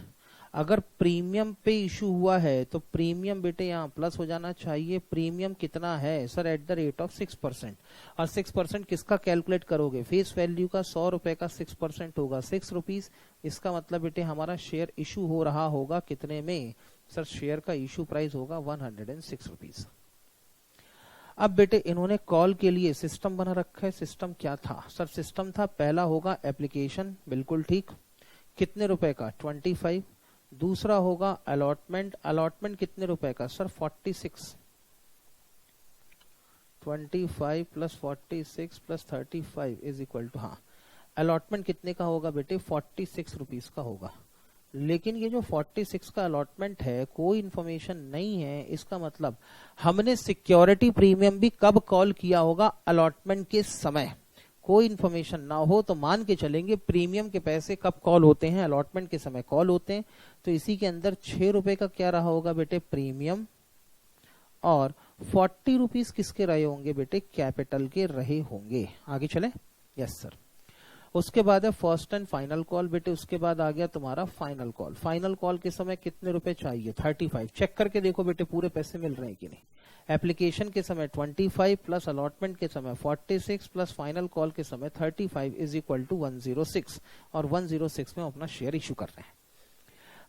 अगर प्रीमियम पे इशू हुआ है तो प्रीमियम बेटे यहाँ प्लस हो जाना चाहिए। प्रीमियम कितना है sir? Eight the rate of 6%। और 6% किसका कैलकुलेट करोगे? फेस वैल्यू का। 100 रुपए का 6% होगा 6 रुपीज। इसका मतलब बेटे हमारा शेयर इशू हो रहा होगा कितने में? सर शेयर का इशू प्राइस होगा 106 रुपीज। अब बेटे इन्होंने कॉल के लिए सिस्टम बना रखा है। सिस्टम क्या था सर? सिस्टम था पहला होगा एप्लीकेशन, बिल्कुल ठीक, कितने रुपए का? 25। दूसरा होगा अलॉटमेंट। अलॉटमेंट कितने रुपए का sir? 46। 25 plus 46 plus 35 is equal to, हाँ अलॉटमेंट कितने का होगा बेटे? 46 रुपीज का होगा। लेकिन ये जो 46 का अलॉटमेंट है कोई इंफॉर्मेशन नहीं है। इसका मतलब हमने सिक्योरिटी प्रीमियम भी कब कॉल किया होगा? अलॉटमेंट के समय। कोई इंफॉर्मेशन ना हो तो मान के चलेंगे प्रीमियम के पैसे कब कॉल होते हैं? अलॉटमेंट के समय कॉल होते हैं। तो इसी के अंदर 6 रुपए का क्या रहा होगा बेटे? प्रीमियम। और 40 रुपीज किसके रहे होंगे बेटे? कैपिटल के रहे होंगे। आगे चले? Yes sir. उसके बाद है फर्स्ट एंड फाइनल कॉल बेटे। उसके बाद आ गया तुम्हारा फाइनल कॉल। फाइनल कॉल के समय कितने रुपए चाहिए? 35। चेक करके देखो बेटे पूरे पैसे मिल रहे हैं कि नहीं। एप्लीकेशन के समय 25 प्लस अलॉटमेंट के समय 46 प्लस फाइनल कॉल के समय 35 इज इक्वल टू 106। और 106 में अपना शेयर इशू कर रहे हैं।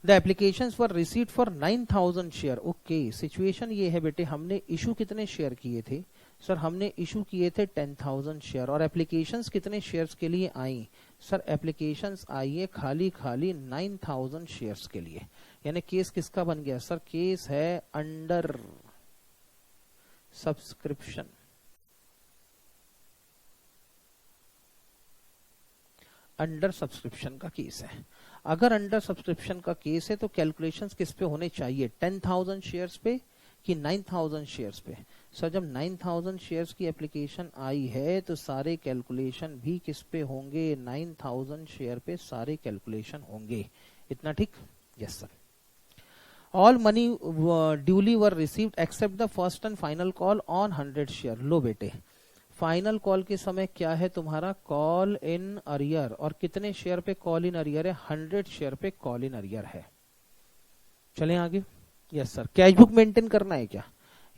The applications were received for 9,000 share. Okay, situation ये है बेटे हमने इशू कितने शेयर किए थे? सर हमने इशू किए थे 10,000 शेयर। और एप्लीकेशंस कितने शेयर्स के लिए आई? सर एप्लीकेशंस आई है खाली खाली 9,000 शेयर्स के लिए। यानी केस किसका बन गया सर? केस है अंडर सब्सक्रिप्शन। अंडर सब्सक्रिप्शन का केस है। अगर अंडर सब्सक्रिप्शन का केस है तो कैलकुलेशंस किस पे होने चाहिए? 10,000 शेयर्स पे कि 9,000 शेयर्स पे? सर जब 9,000 शेयर्स की एप्लीकेशन आई है तो सारे कैलकुलेशन भी किस पे होंगे? 9,000 शेयर पे सारे कैलकुलेशन होंगे। इतना ठीक? Yes sir. All money duly were received except the first and final call on 100 share. लो बेटे फाइनल कॉल के समय क्या है तुम्हारा? Call in arrear. और कितने शेयर पे कॉल इन अरियर है? 100 शेयर पे कॉल इन अरियर है। चलें आगे? Yes sir. Cash book maintain करना है क्या?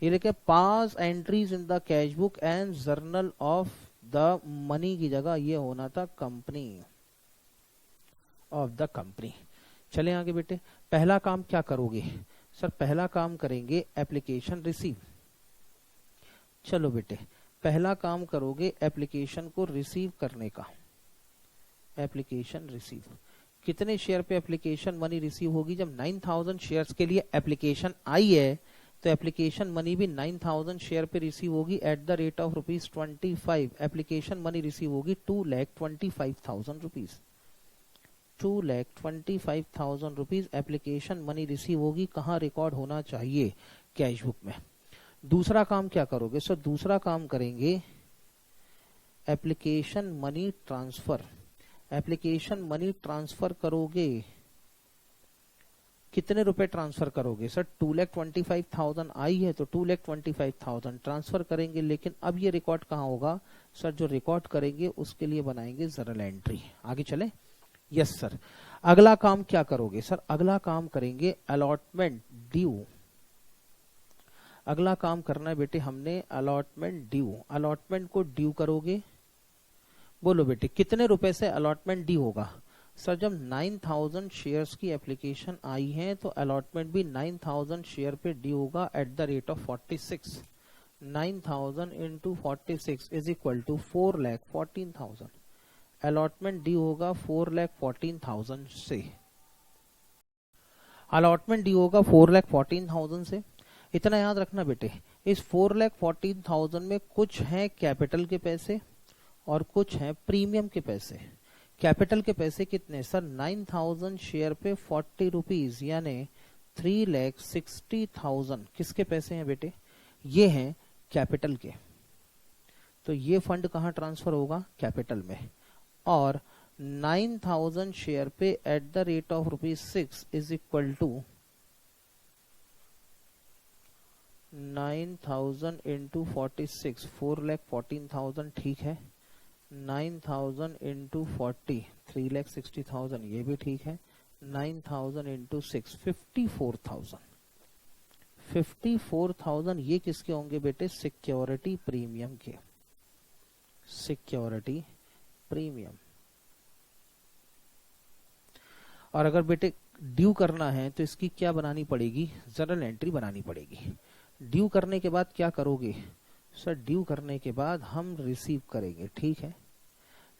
ये देखिए 5 entries in the cash book and journal of the money की जगह ये होना था कंपनी ऑफ द कंपनी। चलें आगे बेटे। पहला काम क्या करोगे? सर पहला काम करेंगे एप्लीकेशन रिसीव। चलो बेटे पहला काम करोगे एप्लीकेशन को रिसीव करने का। एप्लीकेशन रिसीव कितने शेयर पे एप्लीकेशन मनी रिसीव होगी? जब 9,000 शेयर्स के लिए एप्लीकेशन आई है तो एप्लीकेशन मनी भी 9,000 शेयर पे रिसीव होगी at the rate of ₹25। Application money receive होगी 2,25,000 rupees. 2,25,000 rupees application money receive होगी। कहाँ रिकॉर्ड होना चाहिए? कैश बुक में। दूसरा काम क्या करोगे? सर दूसरा काम करेंगे application money transfer. Application money transfer करोगे, कितने रुपए ट्रांसफर करोगे? सर 2,25,000 आई है तो 2,25,000 ट्रांसफर करेंगे। लेकिन अब ये रिकॉर्ड कहाँ होगा? सर जो रिकॉर्ड करेंगे उसके लिए बनाएंगे जर्नल एंट्री। आगे चले? Yes sir. अगला काम क्या करोगे? सर अगला काम करेंगे अलॉटमेंट ड्यू। अगला काम करना है बेटे हमने अलॉटमेंट ड्यू। अलॉटमेंट को ड्यू करोगे बोलो बेटे कितने रुपए से अलॉटमेंट डी होगा? सर जब 9000 शेयर्स की एप्लीकेशन आई है तो अलॉटमेंट भी 9000 शेयर पे डी होगा at the rate of 46। 9000 into 46 is equal to 4,14,000। Allotment due होगा 4,14,000 से। अलॉटमेंट डी होगा 4,14,000 से। इतना याद रखना बेटे, इस 4,14,000 में कुछ है कैपिटल के पैसे और कुछ है प्रीमियम के पैसे। कैपिटल के पैसे कितने? सर 9000 शेयर पे 40 रुपीज यानी 3,60,000 किसके पैसे हैं बेटे? ये हैं कैपिटल के। तो ये फंड कहाँ ट्रांसफर होगा? कैपिटल में। और 9000 शेयर पे at the rate of ₹6 is equal to 9000 into 46, 4,14,000 ठीक है। 9000 इंटू 40, 3,60,000 ये भी ठीक है। 9000 इंटू 6, 54,000। 54,000 ये किसके होंगे बेटे? सिक्योरिटी प्रीमियम के। Security premium. और अगर बेटे ड्यू करना है तो इसकी क्या बनानी पड़ेगी? जर्नल एंट्री बनानी पड़ेगी। ड्यू करने के बाद क्या करोगे? सर ड्यू करने के बाद हम रिसीव करेंगे, ठीक है।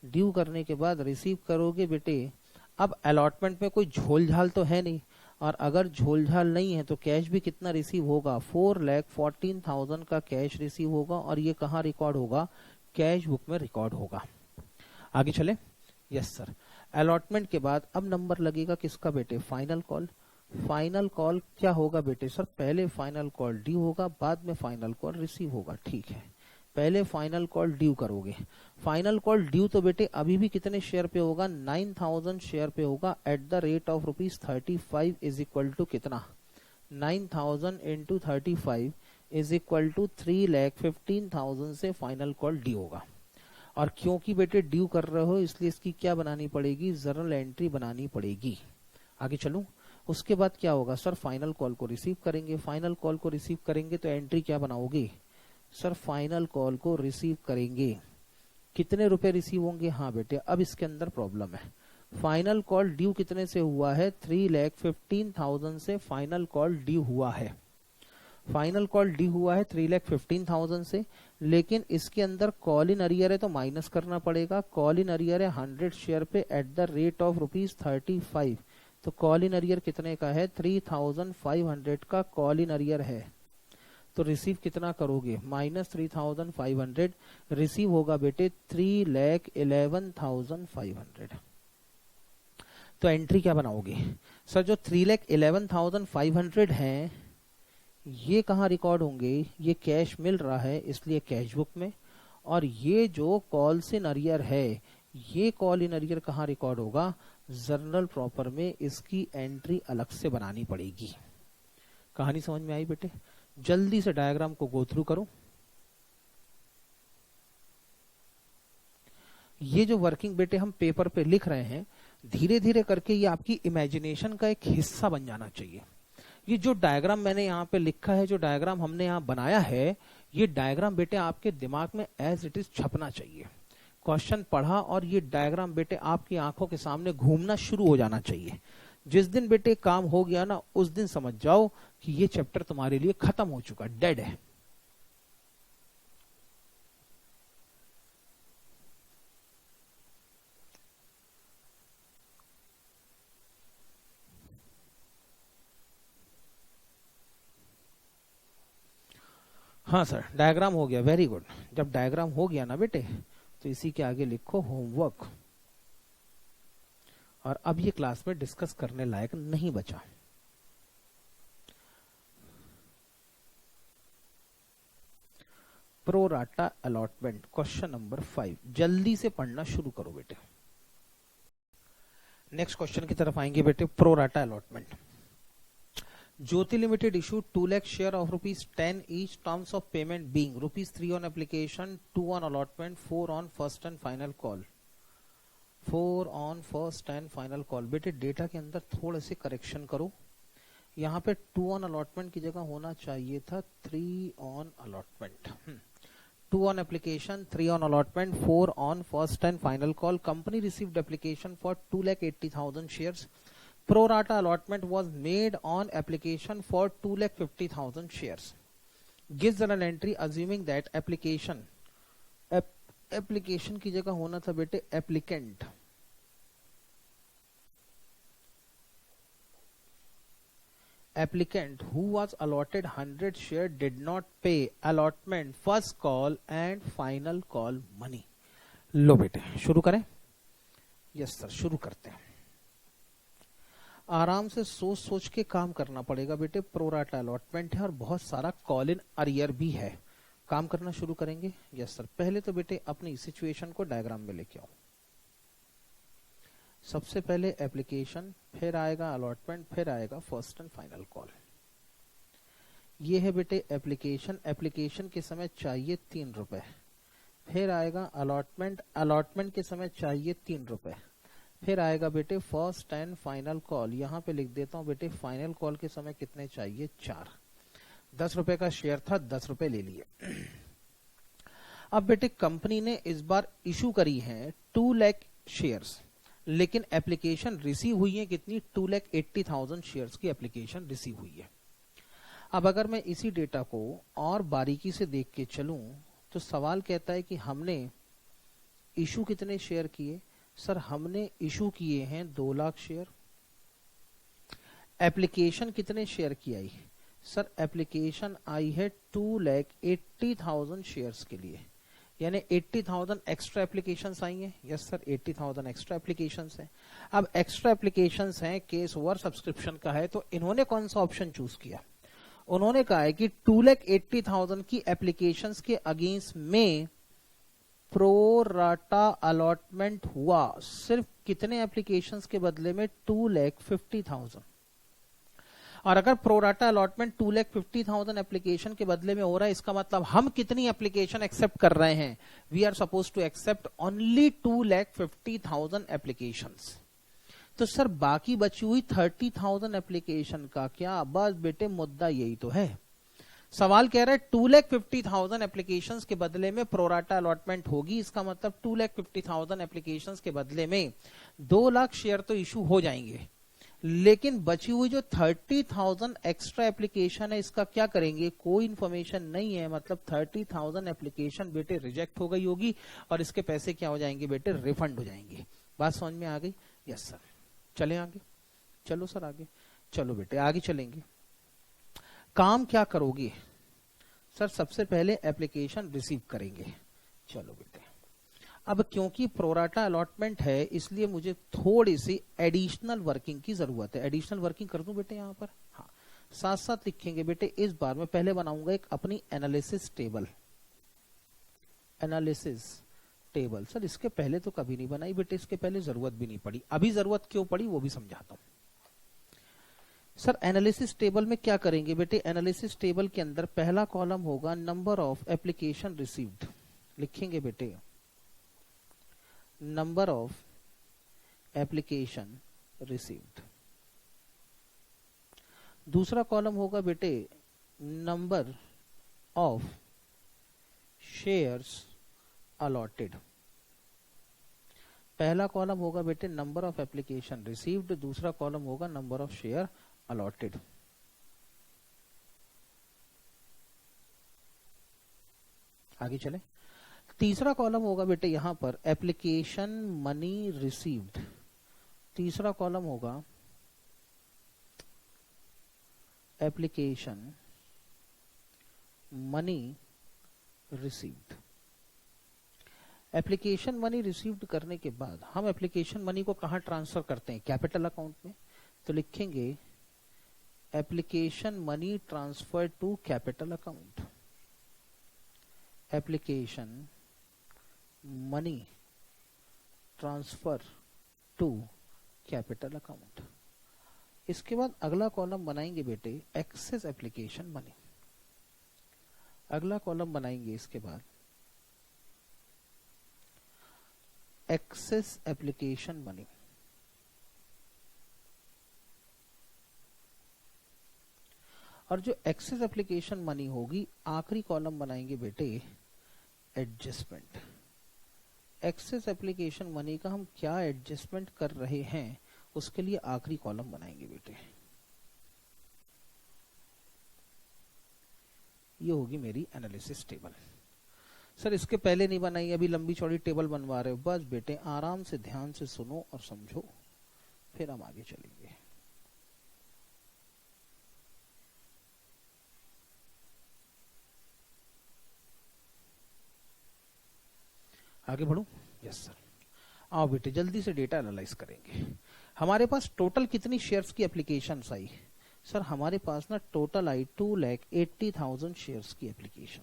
ड्यू करने के बाद रिसीव करोगे बेटे। अब अलॉटमेंट में कोई झोल झाल तो है नहीं, और अगर झोल झाल नहीं है तो कैश भी कितना रिसीव होगा? 4,14,000 का कैश रिसीव होगा। और ये कहाँ रिकॉर्ड होगा? कैश बुक में रिकॉर्ड होगा। आगे चले। Yes sir. अलॉटमेंट के बाद अब नंबर लगेगा किसका बेटे? Final call. फाइनल कॉल क्या होगा बेटे? सर पहले फाइनल कॉल ड्यू होगा, बाद में फाइनल कॉल रिसीव होगा, ठीक है। पहले फाइनल कॉल ड्यू करोगे। फाइनल कॉल ड्यू तो बेटे अभी भी कितने शेयर पे होगा? 9000 शेयर पे होगा at the rate of ₹35 is equal to कितना? 9000 इंटू 35 इज इक्वल टू 3,15,000 से फाइनल कॉल ड्यू होगा। और क्योंकि बेटे ड्यू कर रहे हो इसलिए इसकी क्या बनानी पड़ेगी? जर्नल एंट्री बनानी पड़ेगी। आगे चलूं। उसके बाद क्या होगा? सर फाइनल कॉल को रिसीव करेंगे। फाइनल कॉल को रिसीव करेंगे तो एंट्री क्या बनाओगे? सर फाइनल कॉल को रिसीव करेंगे। कितने रुपए रिसीव होंगे? हाँ बेटे अब इसके अंदर प्रॉब्लम है। फाइनल कॉल ड्यू कितने से हुआ है? 3,15,000 से फाइनल कॉल ड्यू हुआ है। फाइनल कॉल ड्यू हुआ है 3,15,000 से, लेकिन इसके अंदर कॉल इन अरियर है तो माइनस करना पड़ेगा। कॉल इन अरियर है 100 शेयर पे एट द रेट ऑफ ₹35। तो कॉल इन अरियर कितने का है? 3,500 का कॉल इन अरियर है। तो रिसीव कितना करोगे? -3,500। रिसीव होगा बेटे 3,11,500। तो एंट्री क्या बनाओगे? सर जो 3,11,500 है ये कहाँ रिकॉर्ड होंगे? ये कैश मिल रहा है इसलिए कैश बुक में। और ये जो कॉल इन अरियर है ये कॉल इन अरियर कहाँ रिकॉर्ड होगा? जर्नल प्रॉपर में। इसकी एंट्री अलग से बनानी पड़ेगी। कहानी समझ में आई बेटे? जल्दी से डायग्राम को गो थ्रू करो। ये जो वर्किंग बेटे हम पेपर पे लिख रहे हैं धीरे धीरे करके ये आपकी इमेजिनेशन का एक हिस्सा बन जाना चाहिए। ये जो डायग्राम मैंने यहाँ पे लिखा है, जो डायग्राम हमने यहाँ बनाया है, ये डायग्राम बेटे आपके दिमाग में एज इट इज छपना चाहिए। क्वेश्चन पढ़ा और ये डायग्राम बेटे आपकी आंखों के सामने घूमना शुरू हो जाना चाहिए। जिस दिन बेटे काम हो गया ना उस दिन समझ जाओ कि ये चैप्टर तुम्हारे लिए खत्म हो चुका, डेड है। हाँ सर डायग्राम हो गया, वेरी गुड। जब डायग्राम हो गया ना बेटे तो इसी के आगे लिखो होमवर्क। और अब ये क्लास में डिस्कस करने लायक नहीं बचा। Pro rata allotment question number 5। जल्दी से पढ़ना शुरू करो बेटे। नेक्स्ट क्वेश्चन की तरफ आएंगे बेटे। Pro rata allotment. Jyoti Limited issued 2 lakh share of ₹10 each, terms of payment being ₹3 on application, 2 on allotment, 4 on first and final call. 4 on first and final call। बेटे डेटा के अंदर थोड़े से करेक्शन करो। यहाँ पे 2 on allotment की जगह होना चाहिए था 3 on allotment। 2 on application, 3 on allotment, 4 on first and final call. Company received application for 2,80,000 shares. Pro rata allotment was made on application for 2,50,000 shares. Give journal entry assuming that application की जगह होना था बेटे applicant. Applicant who was allotted 100 share did not pay allotment, first call and final call money. लो बेटे शुरू करें. Yes sir शुरू करते हैं. आराम से सोच सोच के काम करना पड़ेगा बेटे. प्रोराटा अलॉटमेंट है और बहुत सारा कॉल इन अरियर भी है. काम करना शुरू करेंगे. Yes sir. पहले तो बेटे अपनी सिचुएशन को डायग्राम में लेके आओ. सबसे पहले एप्लीकेशन, फिर आएगा अलॉटमेंट, फिर आएगा फर्स्ट एंड फाइनल कॉल. ये है बेटे एप्लीकेशन. एप्लीकेशन के समय चाहिए 3 रुपए. फिर आएगा अलॉटमेंट. अलॉटमेंट के समय चाहिए 3 रुपए. फिर आएगा बेटे फर्स्ट एंड फाइनल कॉल. यहाँ पे लिख देता हूँ बेटे फाइनल कॉल के समय कितने चाहिए 4. 10 रुपए का शेयर था, 10 रुपए ले लिए. अब बेटे कंपनी ने इस बार इशू करी है 2 लाख शेयर्स, लेकिन एप्लीकेशन रिसीव हुई है कितनी 2,80,000 शेयर्स की एप्लीकेशन रिसीव हुई है. अब अगर मैं इसी डेटा को और बारीकी से देख के चलूं तो सवाल कहता है कि हमने इशू कितने शेयर किए. सर हमने इशू किए हैं 2 लाख शेयर. एप्लीकेशन कितने शेयर की आई. सर एप्लीकेशन आई है 2,80,000 शेयर्स के लिए, यानी 80,000 एक्स्ट्रा एप्लीकेशंस आई हैं. यस सर 80,000 एक्स्ट्रा एप्लीकेशंस हैं. अब एक्स्ट्रा एप्लीकेशंस हैं, केस ओवर सब्सक्रिप्शन का है, तो इन्होंने कौन सा ऑप्शन चूज किया. उन्होंने कहा है कि 2,80,000 की एप्लीकेशंस के अगेंस्ट में प्रो राटा अलॉटमेंट हुआ सिर्फ कितने एप्लीकेशंस के बदले में 2,50,000. और अगर प्रोराटा अलॉटमेंट 2,50,000 एप्लीकेशन के बदले में हो रहा है, इसका मतलब हम कितनी एप्लीकेशन एक्सेप्ट कर रहे हैं. We are suppose to accept only 2,50,000 applications. तो सर बाकी बची हुई 30,000 एप्लीकेशन का क्या. बस बेटे मुद्दा यही तो है. सवाल कह रहा है 2,50,000 एप्लीकेशंस के बदले में प्रोराटा अलॉटमेंट होगी. इसका मतलब 2,50,000 एप्लीकेशंस के बदले में 2 लाख शेयर तो इशू हो जाएंगे, लेकिन बची हुई जो 30,000 एक्स्ट्रा एप्लीकेशन है इसका क्या करेंगे. कोई इंफॉर्मेशन नहीं है. मतलब 30,000 एप्लीकेशन बेटे रिजेक्ट हो गई होगी और इसके पैसे क्या हो जाएंगे बेटे, रिफंड हो जाएंगे. बात समझ में आ गई. Yes sir. चले आगे. चलो सर आगे. चलो बेटे आगे चलेंगे. काम क्या करोगे. सर सबसे पहले एप्लीकेशन रिसीव करेंगे. चलो बेटे अब क्योंकि प्रोराटा अलॉटमेंट है इसलिए मुझे थोड़ी सी एडिशनल वर्किंग की जरूरत है. एडिशनल वर्किंग कर दूं बेटे यहां पर. हाँ साथ साथ लिखेंगे बेटे. इस बार मैं पहले बनाऊंगा एक अपनी analysis table. Analysis table sir इसके पहले तो कभी नहीं बनाई बेटे, इसके पहले जरूरत भी नहीं पड़ी. अभी जरूरत क्यों पड़ी वो भी समझाता हूं. सर एनालिसिस टेबल में क्या करेंगे बेटे. एनालिसिस टेबल के अंदर पहला कॉलम होगा नंबर ऑफ एप्लीकेशन रिसीव्ड. लिखेंगे बेटे नंबर ऑफ एप्लीकेशन रिसीव्ड. दूसरा कॉलम होगा बेटे नंबर ऑफ शेयर्स अलॉटेड. पहला कॉलम होगा बेटे नंबर ऑफ एप्लीकेशन रिसीव्ड, दूसरा कॉलम होगा नंबर ऑफ शेयर अलॉटेड. आगे चले. तीसरा कॉलम होगा बेटे यहां पर एप्लीकेशन मनी रिसीव्ड. तीसरा कॉलम होगा application money received. Application money received करने के बाद हम एप्लीकेशन मनी को कहां ट्रांसफर करते हैं, कैपिटल अकाउंट में. तो लिखेंगे application money transfer to capital account. Application money transfer to capital account. इसके बाद अगला कॉलम बनाएंगे बेटे एक्सेस एप्लीकेशन मनी. अगला कॉलम बनाएंगे इसके बाद एक्सेस एप्लीकेशन मनी. और जो एक्सेस एप्लीकेशन मनी होगी आखिरी कॉलम बनाएंगे बेटे एडजस्टमेंट, एक्सेस एप्लीकेशन मनी का हम क्या एडजस्टमेंट कर रहे हैं उसके लिए आखिरी कॉलम बनाएंगे बेटे। ये होगी मेरी एनालिसिस टेबल। सर इसके पहले नहीं बनाई, अभी लंबी चौड़ी टेबल बनवा रहे हो। बस बेटे आराम से ध्यान से सुनो और समझो, फिर हम आगे चलेंगे। आगे बढ़ो। यस सर, आओ बेटे जल्दी से डेटा एनालाइज करेंगे। हमारे पास टोटल कितनी शेयर्स की एप्लीकेशन आई? सर हमारे पास ना टोटल आई 2,80,000 शेयर्स की एप्लीकेशन।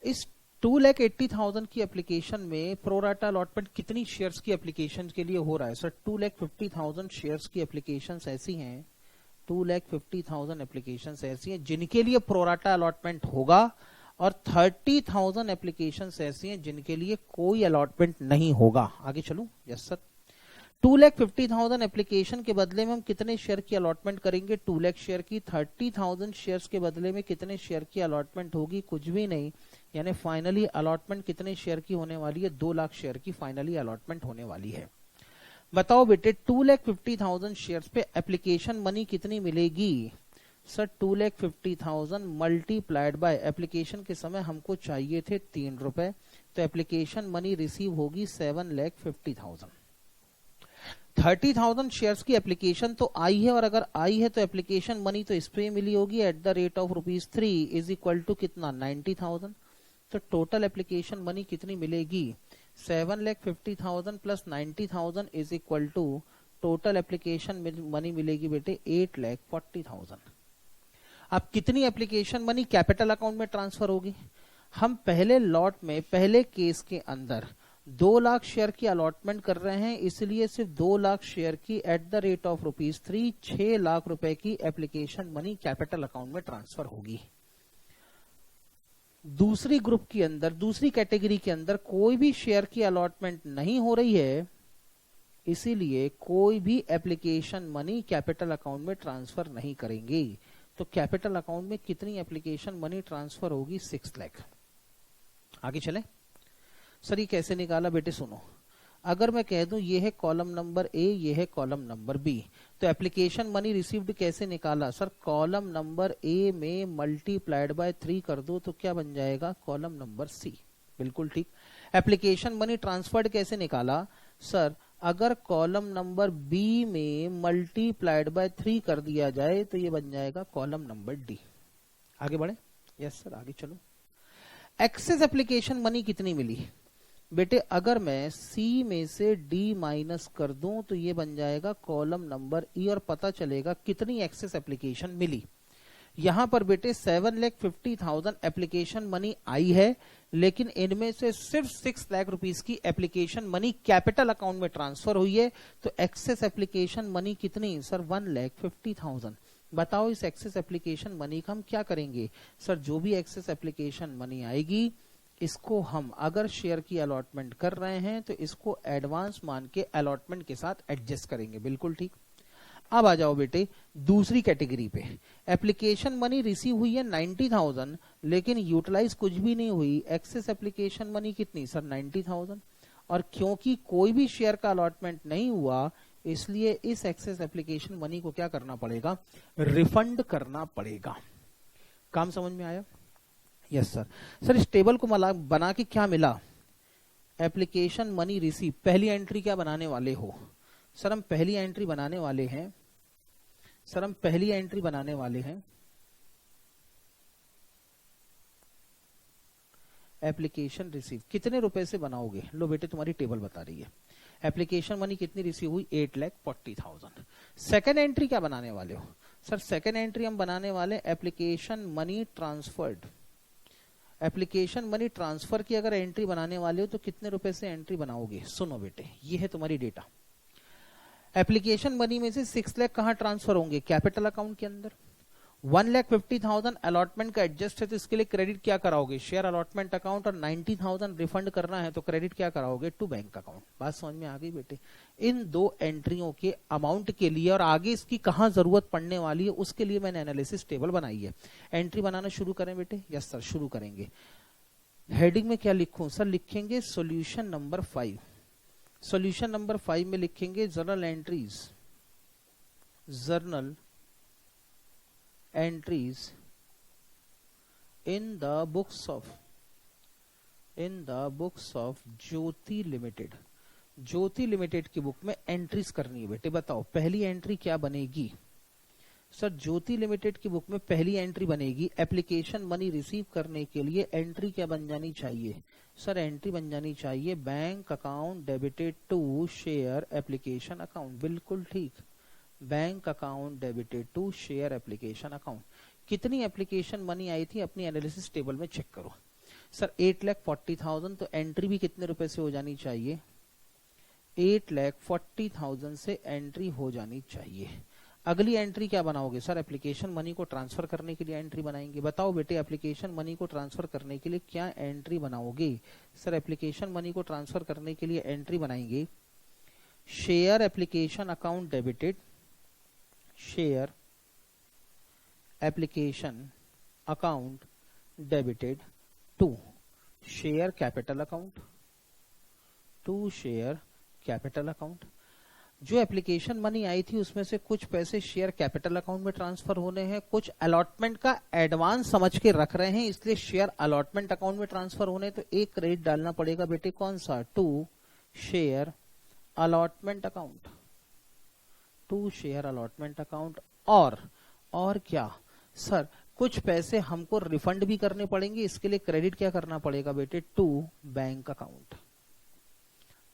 इस 2,80,000 की एप्लीकेशन में प्रोराटा अलॉटमेंट कितनी शेयर्स की एप्लीकेशन के लिए हो रहा है? सर 2,50,000 शेयर्स की एप्लीकेशन ऐसी हैं, 2,50,000 एप्लीकेशन ऐसी हैं जिनके लिए प्रोराटा अलॉटमेंट होगा, और 30,000 एप्लीकेशन ऐसी हैं जिनके लिए कोई अलॉटमेंट नहीं होगा। आगे चलो। यस सर, 2,50,000 एप्लीकेशन के बदले में हम कितने शेयर की अलॉटमेंट करेंगे? 2 लाख शेयर की। 30,000 शेयर्स के बदले में कितने शेयर की अलॉटमेंट होगी? कुछ भी नहीं। यानी फाइनली अलॉटमेंट कितने शेयर की होने वाली है? 2 लाख शेयर की फाइनली अलॉटमेंट होने वाली है। बताओ बेटे 2,50,000 शेयर्स पे एप्लीकेशन मनी कितनी मिलेगी? सर 2,50,000 मल्टीप्लाइड बाय एप्लीकेशन के समय हमको चाहिए थे 3 रुपए, तो एप्लीकेशन मनी रिसीव होगी 7,50,000। 30,000 शेयर्स की एप्लीकेशन तो आई है, और अगर आई है तो एप्लीकेशन मनी तो इस पे मिली होगी at the rate of ₹3 is equal to कितना? 90,000। तो टोटल एप्लीकेशन मनी कितनी मिलेगी? 7,50,000 plus 90,000 is equal to total application money मिलेगी बेटे 8,40,000। अब कितनी एप्लीकेशन मनी कैपिटल अकाउंट में ट्रांसफर होगी? हम पहले लॉट में पहले केस के अंदर 2 लाख शेयर की अलॉटमेंट कर रहे हैं, इसलिए सिर्फ 2 लाख शेयर की eight the rate of ₹3 6 lakh रुपए की एप्लीकेशन मनी कैपिटल अकाउंट में ट्रांसफर होगी। दूसरी ग्रुप के अंदर, दूसरी कैटेगरी के अंदर कोई भी शेयर की अलॉटमेंट नहीं हो रही है, इसीलिए कोई भी एप्लीकेशन मनी कैपिटल अकाउंट में ट्रांसफर नहीं करेंगे। तो कैपिटल अकाउंट में कितनी एप्लीकेशन मनी ट्रांसफर होगी? 6 लाख। आगे चले। सर ये कैसे निकाला बेटे? सुनो, अगर मैं कह दूं ये है कॉलम नंबर ए, ये है कॉलम नंबर बी, तो एप्लीकेशन मनी रिसीव्ड कैसे निकाला? सर कॉलम नंबर ए में मल्टीप्लाइड बाय 3 कर दो तो क्या बन जाएगा? Column number C. बिल्कुल ठीक। एप्लीकेशन मनी ट्रांसफर्ड कैसे निकाला? सर अगर कॉलम नंबर बी में मल्टीप्लाइड बाय 3 कर दिया जाए तो ये बन जाएगा कॉलम नंबर डी। आगे बढ़े। यस सर, आगे चलो। एक्सेस एप्लीकेशन मनी कितनी मिली? बेटे अगर मैं सी में से डी माइनस कर दूं तो ये बन जाएगा कॉलम नंबर ई, और पता चलेगा कितनी एक्सेस एप्लीकेशन मिली। यहां पर बेटे 7,50,000 एप्लीकेशन मनी आई है, लेकिन इनमें से सिर्फ 6 लाख रुपीस की एप्लीकेशन मनी कैपिटल अकाउंट में ट्रांसफर हुई है। तो एक्सेस एप्लीकेशन मनी कितनी? सर 1,50,000। बताओ इस एक्सेस एप्लीकेशन मनी का हम क्या करेंगे? सर जो भी एक्सेस एप्लीकेशन मनी आएगी, इसको हम अगर शेयर की अलॉटमेंट कर रहे हैं तो इसको एडवांस मान के अलॉटमेंट के साथ एडजस्ट करेंगे। बिल्कुल ठीक। अब आ जाओ बेटे दूसरी कैटेगरी पे। एप्लीकेशन मनी रिसीव हुई है 90,000, लेकिन यूटिलाइज कुछ भी नहीं हुई। एक्सेस एप्लीकेशन मनी कितनी? सर 90,000। और क्योंकि कोई भी शेयर का अलॉटमेंट नहीं हुआ, इसलिए इस एक्सेस एप्लीकेशन मनी को क्या करना पड़ेगा? रिफंड करना पड़ेगा। काम समझ में आया? Yes sir. सर इस टेबल को बना के क्या मिला? Application money receive. पहली एंट्री क्या बनाने वाले हो? सर हम पहली एंट्री बनाने वाले हैं, एप्लीकेशन रिसीव। कितने रुपए से बनाओगे? लो बेटे तुम्हारी टेबल बता रही है। एप्लीकेशन मनी कितनी रिसीव हुई? 8,40,000। सेकेंड एंट्री क्या बनाने वाले हो? सर सेकेंड एंट्री हम बनाने वाले application money transferred. Application money transfer की अगर एंट्री बनाने वाले हो तो कितने रुपए से एंट्री बनाओगे? सुनो बेटे, ये है तुम्हारी डेटा। एप्लीकेशन मनी में से 6 लाख कहां ट्रांसफर होंगे? कैपिटल अकाउंट के अंदर। 1,50,000 अलॉटमेंट का एडजस्ट है तो इसके लिए क्रेडिट क्या कराओगे? Share allotment account. और 90,000 रिफंड करना है तो क्रेडिट क्या कराओगे? To bank account. बात समझ में आ गई बेटे? इन दो एंट्रियों के अमाउंट के लिए और आगे इसकी कहां जरूरत पड़ने वाली है उसके लिए मैंने एनालिसिस टेबल बनाई है। एंट्री बनाना शुरू करें बेटे? यस सर, शुरू करेंगे। हेडिंग में क्या लिखूं सर? लिखेंगे सॉल्यूशन नंबर 5। सॉल्यूशन नंबर 5 में लिखेंगे journal entries, journal entries in the books of Jyoti limited. Jyoti limited की बुक में एंट्रीज करनी है बेटे। बताओ पहली एंट्री क्या बनेगी सर? ज्योति लिमिटेड की बुक में पहली एंट्री बनेगी एप्लीकेशन मनी रिसीव करने के लिए। एंट्री क्या बन जानी चाहिए सर? एंट्री बन जानी चाहिए bank account debited to share application account. बिल्कुल ठीक, bank account debited to share application account. कितनी एप्लीकेशन मनी आई थी अपनी एनालिसिस टेबल में चेक करो सर। 8,40,000, तो एंट्री भी कितने रुपए से हो जानी चाहिए? 8,40,000 से एंट्री हो जानी चाहिए। अगली एंट्री क्या बनाओगे सर? एप्लीकेशन मनी को ट्रांसफर करने के लिए एंट्री बनाएंगे। बताओ बेटे एप्लीकेशन मनी को ट्रांसफर करने के लिए क्या एंट्री बनाओगे सर? एप्लीकेशन मनी को ट्रांसफर करने के लिए एंट्री बनाएंगे share application account debited, share application account debited to share capital account, to share capital account. जो एप्लीकेशन मनी आई थी उसमें से कुछ पैसे शेयर कैपिटल अकाउंट में ट्रांसफर होने हैं, कुछ अलॉटमेंट का एडवांस समझ के रख रहे हैं इसलिए शेयर अलॉटमेंट अकाउंट में ट्रांसफर होने। तो एक क्रेडिट डालना पड़ेगा बेटे, कौन सा? To share allotment account, to share allotment account. और क्या सर? कुछ पैसे हमको रिफंड भी करने पड़ेंगे, इसके लिए क्रेडिट क्या करना पड़ेगा बेटे? To bank account,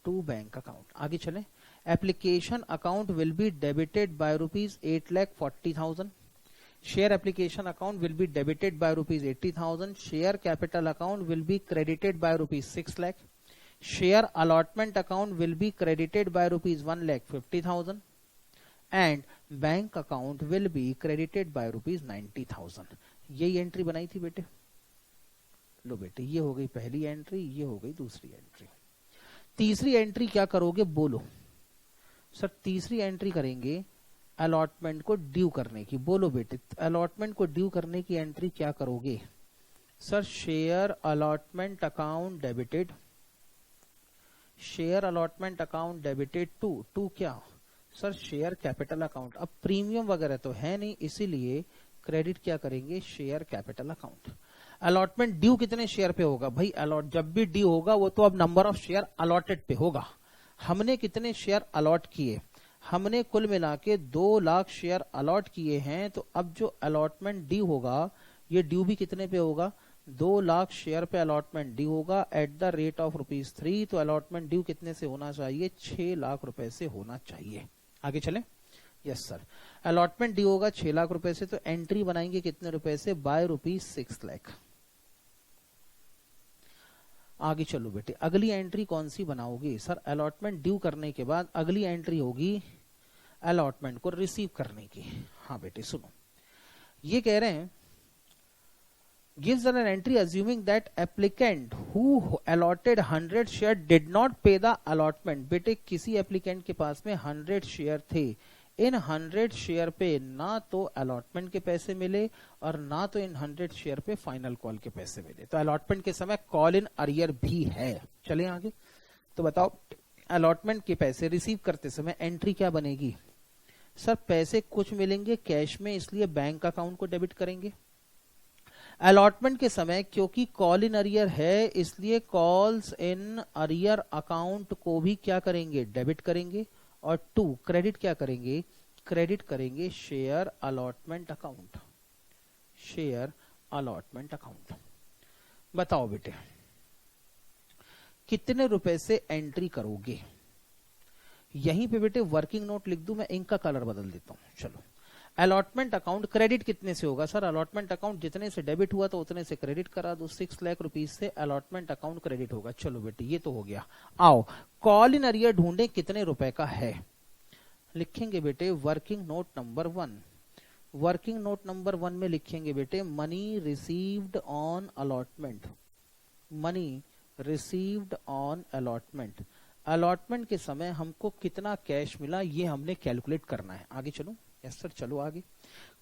to bank account. आगे चले। Application account will be debited by rupees 8,40,000, share application account will be debited by rupees 80,000, share capital account will be credited by rupees 6 lakh, share allotment account will be credited by rupees 1,50,000 and bank account will be credited by rupees 90,000। यही entry बनाई थी बेटे। लो बेटे ये हो गई पहली entry, ये हो गई दूसरी एंट्री। तीसरी एंट्री क्या करोगे बोलो सर? तीसरी एंट्री करेंगे अलॉटमेंट को ड्यू करने की। बोलो बेटे अलॉटमेंट को ड्यू करने की एंट्री क्या करोगे sir? Share allotment account debited, share allotment account debited to क्या सर? Share capital account. अब प्रीमियम वगैरह तो है नहीं इसीलिए क्रेडिट क्या करेंगे? Share capital account. Allotment due कितने शेयर पे होगा भाई? जब भी ड्यू होगा वो तो अब नंबर ऑफ शेयर अलॉटेड पे होगा। हमने कितने शेयर अलॉट किए? हमने कुल मिला के 2 लाख शेयर अलॉट किए हैं। तो अब जो अलॉटमेंट ड्यू होगा ये ड्यू भी कितने पे होगा? 2 लाख शेयर पे अलॉटमेंट ड्यू होगा एट द रेट ऑफ ₹3। तो अलॉटमेंट ड्यू कितने से होना चाहिए? 6 लाख रुपए से होना चाहिए। आगे चले। यस सर, अलॉटमेंट ड्यू होगा 6 लाख रुपए से। तो एंट्री बनाएंगे कितने रुपए से? Bye rupees 6 lakh. आगे चलो बेटे, अगली एंट्री कौन सी बनाओगे सर? अलॉटमेंट ड्यू करने के बाद अगली एंट्री होगी अलॉटमेंट को रिसीव करने की। हाँ बेटे सुनो, ये कह रहे हैं gives an entry assuming that applicant who allotted 100 share did not pay the allotment। बेटे किसी एप्लीकेंट के पास में 100 शेयर थे, इन 100 शेयर पे ना तो अलॉटमेंट के पैसे मिले और ना तो इन 100 शेयर पे फाइनल कॉल के पैसे मिले। तो अलॉटमेंट के समय कॉल इन अरियर भी है। चले आगे। तो बताओ अलॉटमेंट के पैसे रिसीव करते समय एंट्री क्या बनेगी सर? पैसे कुछ मिलेंगे कैश में इसलिए बैंक अकाउंट को डेबिट करेंगे। अलॉटमेंट के समय क्योंकि कॉल इन अरियर है इसलिए कॉल्स इन अरियर अकाउंट को भी क्या करेंगे? डेबिट करेंगे। और टू क्रेडिट क्या करेंगे? क्रेडिट करेंगे share allotment account, share allotment account. बताओ बेटे कितने रुपए से एंट्री करोगे? यहीं पे बेटे वर्किंग नोट लिख दूं, मैं इंक का कलर बदल देता हूं। चलो, अलॉटमेंट अकाउंट क्रेडिट कितने से होगा सर? अलॉटमेंट अकाउंट जितने से डेबिट हुआ तो उतने से क्रेडिट करा दो। 6 लाख रुपीज से अलॉटमेंट अकाउंट क्रेडिट होगा। चलो बेटे ये तो हो गया। आओ कॉल इन अरियर ढूंढे कितने रुपए का है। लिखेंगे बेटे working note number 1। Working note number 1 में लिखेंगे बेटे money received on allotment, money received on allotment. Allotment के समय हमको कितना कैश मिला ये हमने कैलकुलेट करना है। आगे चलो। यस सर चलो आगे।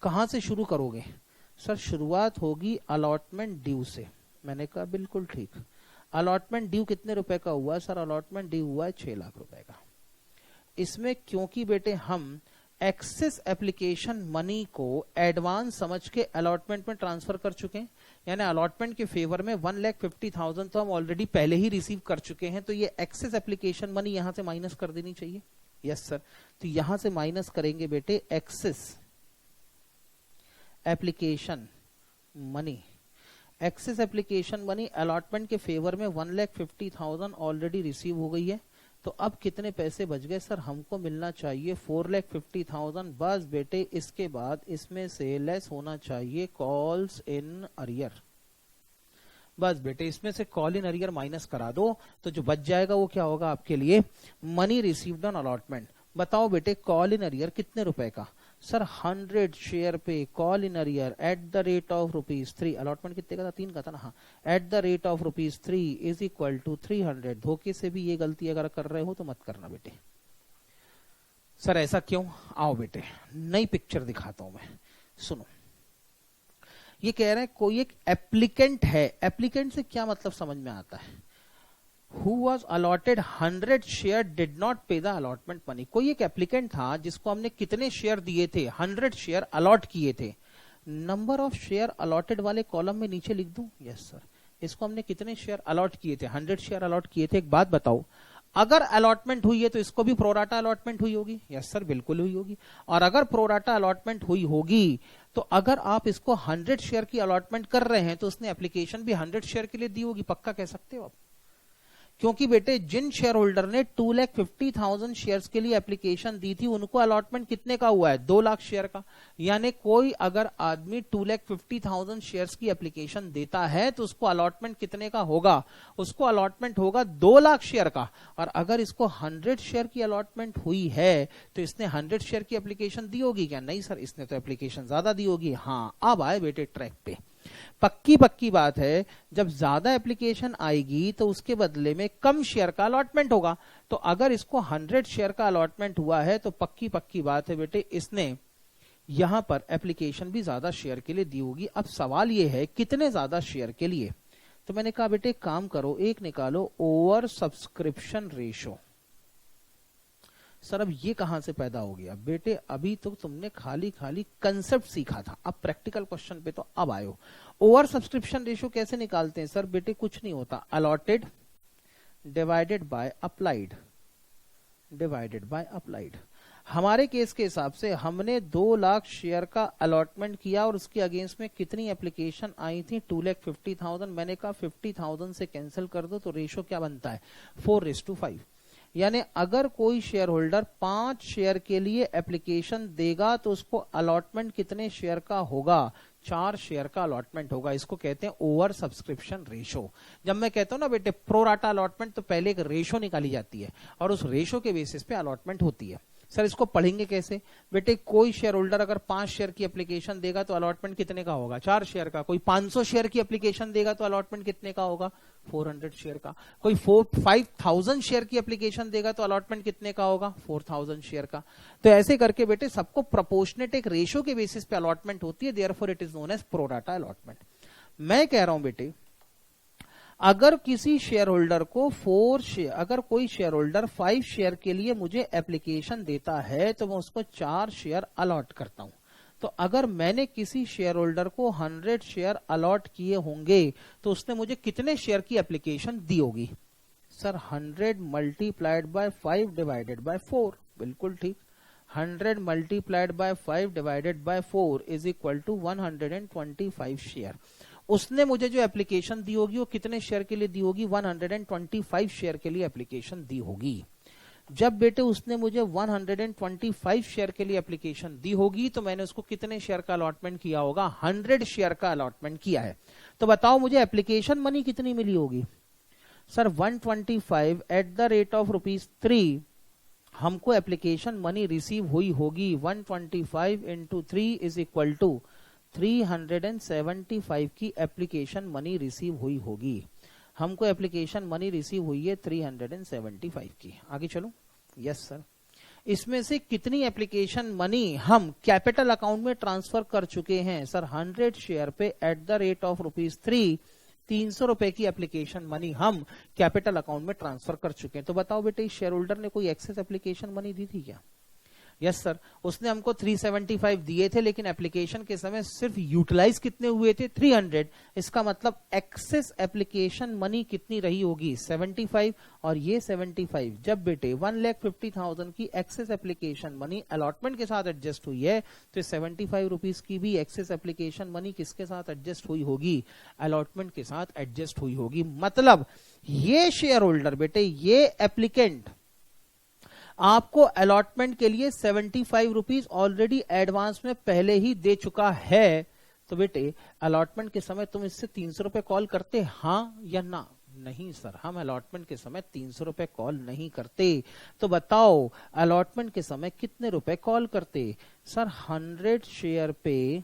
कहां से शुरू करोगे सर? शुरुआत होगी अलॉटमेंट ड्यू से। मैंने कहा बिल्कुल ठीक। अलॉटमेंट ड्यू कितने रुपए का हुआ सर? अलॉटमेंट ड्यू हुआ है 6 लाख रुपए का। इसमें क्योंकि बेटे हम एक्सेस एप्लीकेशन मनी को एडवांस समझ के अलॉटमेंट में ट्रांसफर कर चुके हैं, यानी अलॉटमेंट के फेवर में 1,50,000 तो हम ऑलरेडी पहले ही रिसीव कर चुके हैं, तो ये एक्सेस एप्लीकेशन मनी यहां से माइनस कर देनी चाहिए। यस सर, तो यहां से माइनस करेंगे बेटे excess application money. Excess application money allotment के फेवर में 1,50,000 ऑलरेडी रिसीव हो गई है, तो अब कितने पैसे बच गए सर? हमको मिलना चाहिए 4,50,000। बस बेटे इसके बाद इसमें से लेस होना चाहिए कॉल्स इन अरियर। बस बेटे इसमें से कॉल इन अरियर माइनस करा दो, तो जो बच जाएगा वो क्या होगा आपके लिए? Money received on allotment. बताओ बेटे कॉल इन अरियर कितने रुपए का? सर 100 शेयर पे call in arrear at the rate of ₹3। Allotment कितने का था? 3 का था ना। हाँ, at the rate of ₹3 is equal to 300। धोखे से भी ये गलती अगर कर रहे हो तो मत करना बेटे। सर ऐसा क्यों? आओ बेटे नई पिक्चर दिखाता हूं मैं, सुनो। ये कह रहे हैं कोई एक एप्लीकेंट है। एप्लीकेंट से क्या मतलब समझ में आता है? Who was allotted 100 share did not pay the allotment money। कोई एक एप्लीकेंट था जिसको हमने कितने शेयर दिए थे? 100 शेयर अलॉट किए थे। नंबर ऑफ शेयर अलॉटेड वाले कॉलम में नीचे लिख दूं? Yes sir. इसको हमने कितने शेयर अलॉट किए थे? 100 शेयर अलॉट किए थे। एक बात बताओ, अगर अलॉटमेंट हुई है तो इसको भी प्रोराटा अलॉटमेंट हुई होगी? यस सर, बिल्कुल हुई होगी। और अगर प्रोराटा अलॉटमेंट हुई होगी तो अगर आप इसको 100 शेयर की अलॉटमेंट कर रहे हैं तो उसने एप्लीकेशन भी 100 शेयर के लिए दी होगी, पक्का कह सकते हो आप। क्योंकि बेटे जिन शेयर होल्डर ने 2,50,000 शेयर्स के लिए एप्लीकेशन दी थी उनको अलॉटमेंट कितने का हुआ है? 2 लाख शेयर का। यानी कोई अगर आदमी 2,50,000 शेयर्स की एप्लीकेशन देता है तो उसको अलॉटमेंट कितने का होगा? उसको अलॉटमेंट होगा 2 लाख शेयर का। और अगर इसको 100 शेयर की अलॉटमेंट हुई है तो इसने 100 शेयर की एप्लीकेशन दी होगी क्या? नहीं सर, इसने तो एप्लीकेशन ज्यादा दी होगी। हाँ, अब आए बेटे ट्रैक पे। पक्की बात है, जब ज्यादा एप्लीकेशन आएगी तो उसके बदले में कम शेयर का अलॉटमेंट होगा। तो अगर इसको 100 शेयर का अलॉटमेंट हुआ है तो पक्की बात है बेटे इसने यहां पर एप्लीकेशन भी ज्यादा शेयर के लिए दी होगी। अब सवाल यह है कितने ज्यादा शेयर के लिए? तो मैंने कहा बेटे काम करो, एक निकालो ओवर सब्सक्रिप्शन रेशो। सर अब ये कहां से पैदा हो गया? बेटे अभी तो तुमने खाली कंसेप्ट सीखा था, अब प्रैक्टिकल क्वेश्चन पे तो अब आयो। ओवर सब्सक्रिप्शन रेशियो कैसे निकालते हैं? सर बेटे कुछ नहीं होता, allotted divided by applied, divided by applied. हमारे केस के हिसाब से हमने 2 लाख शेयर का अलॉटमेंट किया और उसके अगेंस्ट में कितनी एप्लीकेशन आई थी? 2,50,000। मैंने कहा 50,000 से कैंसिल कर दो तो रेशो क्या बनता है? 4:5। यानी अगर कोई शेयर होल्डर 5 शेयर के लिए एप्लीकेशन देगा तो उसको अलॉटमेंट कितने शेयर का होगा? 4 शेयर का अलॉटमेंट होगा। इसको कहते हैं ओवर सब्सक्रिप्शन रेशो। जब मैं कहता हूं ना बेटे प्रोराटा अलॉटमेंट, तो पहले एक रेशो निकाली जाती है और उस रेशो के बेसिस पे अलॉटमेंट होती है। सर इसको पढ़ेंगे कैसे? बेटे कोई शेयर होल्डर अगर 5 शेयर की एप्लीकेशन देगा तो अलॉटमेंट कितने का होगा? 4 शेयर का। कोई 500 शेयर की एप्लीकेशन देगा तो अलॉटमेंट कितने का होगा? 400 शेयर का। कोई 5,000 शेयर की एप्लीकेशन देगा तो अलॉटमेंट कितने का होगा? 4,000 शेयर का। तो ऐसे करके बेटे सबको प्रोपोर्शनेट एक रेशो के बेसिस पे अलॉटमेंट होती है, therefore it is known as pro rata allotment. मैं कह रहा हूं बेटे अगर किसी शेयर होल्डर को 4 शेयर, अगर कोई शेयर होल्डर 5 शेयर के लिए मुझे एप्लीकेशन देता है तो मैं उसको 4 शेयर अलॉट करता हूं। तो अगर मैंने किसी शेयर होल्डर को 100 शेयर अलॉट किए होंगे तो उसने मुझे कितने शेयर की एप्लीकेशन दी होगी? Sir 100 multiplied by 5 divided by 4। बिल्कुल ठीक, 100 multiplied by 5 divided by 4 is equal to 125 share. उसने मुझे जो एप्लीकेशन दी होगी वो कितने शेयर के लिए दी होगी? 125 शेयर के लिए एप्लीकेशन दी होगी। जब बेटे उसने मुझे 125 शेयर के लिए एप्लीकेशन दी होगी तो मैंने उसको कितने शेयर का अलॉटमेंट किया होगा? 100 शेयर का अलॉटमेंट किया है। तो बताओ मुझे एप्लीकेशन मनी कितनी मिली होगी? Sir 125 eight the rate of ₹3 हमको एप्लीकेशन मनी रिसीव हुई होगी। 125 इंटू 3 इज इक्वल टू 375 की एप्लीकेशन मनी रिसीव हुई होगी। हमको एप्लीकेशन मनी रिसीव हुई है 375 की। आगे चलो। Yes sir. इसमें से कितनी एप्लीकेशन मनी हम कैपिटल अकाउंट में ट्रांसफर कर चुके हैं? सर 100 शेयर पे एट द रेट ऑफ ₹3 300 रुपए की एप्लीकेशन मनी हम कैपिटल अकाउंट में ट्रांसफर कर चुके हैं। तो बताओ बेटे, शेयर होल्डर ने कोई एक्सेस एप्लीकेशन मनी दी थी क्या? यस सर, उसने हमको 375 दिए थे, लेकिन एप्लीकेशन के समय सिर्फ यूटिलाइज कितने हुए थे? 300। इसका मतलब एक्सेस एप्लीकेशन मनी कितनी रही होगी? 75। और ये 75 जब बेटे 1,50,000 की एक्सेस एप्लीकेशन मनी अलॉटमेंट के साथ एडजस्ट हुई है, तो 75 रुपीज की भी एक्सेस एप्लीकेशन मनी किसके साथ एडजस्ट हुई होगी? अलॉटमेंट के साथ एडजस्ट हुई होगी। मतलब ये शेयर होल्डर बेटे, ये एप्लीकेंट आपको अलॉटमेंट के लिए 75 रुपीज ऑलरेडी एडवांस में पहले ही दे चुका है। तो बेटे अलॉटमेंट के समय तुम इससे 300 रुपए कॉल करते, हाँ या ना? नहीं सर, हम अलॉटमेंट के समय 300 रुपए कॉल नहीं करते। तो बताओ अलॉटमेंट के समय कितने रुपए कॉल करते? सर 100 शेयर पे